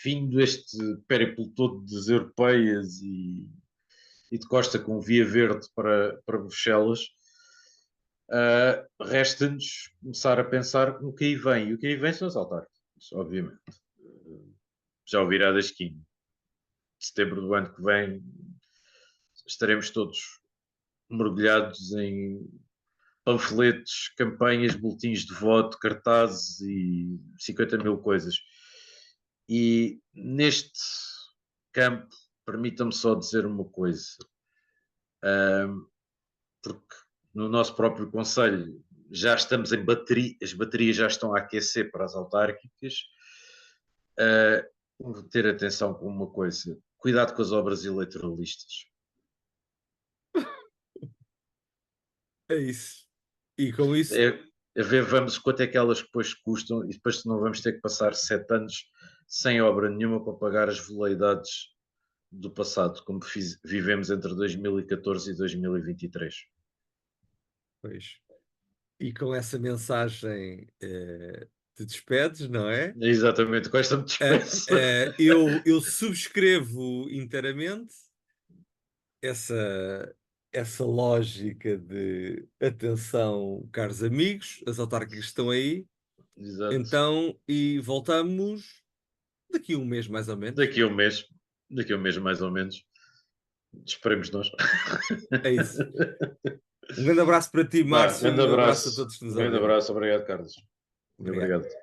fim deste périplo todo das europeias e de Costa com via verde para Bruxelas. Resta-nos começar a pensar no que aí vem. E o que aí vem são as autárquicas, obviamente. Já o virá da esquina. Setembro do ano que vem estaremos todos mergulhados em panfletos, campanhas, boletins de voto, cartazes e 50 mil coisas. E neste campo, permita-me só dizer uma coisa, porque no nosso próprio Conselho já estamos em bateria, as baterias já estão a aquecer para as autárquicas. Ter atenção com uma coisa, cuidado com as obras eleitoralistas. É isso. E com isso, A ver, vamos quanto é que elas depois custam e depois não vamos ter que passar 7 anos sem obra nenhuma para pagar as veleidades do passado, como vivemos entre 2014 e 2023. pois. E com essa mensagem te despedes, não é? Exatamente, com esta me despeço. Eu subscrevo inteiramente essa, essa lógica de atenção, caros amigos, as autárquicas estão aí, Exato. então, e voltamos daqui a um mês mais ou menos. Daqui a um mês mais ou menos. Esperemos nós. É isso. Um grande abraço para ti, Vá, Márcio, e um abraço a todos que nos grande ouviram. abraço, obrigado, Carlos. Obrigado. Obrigado.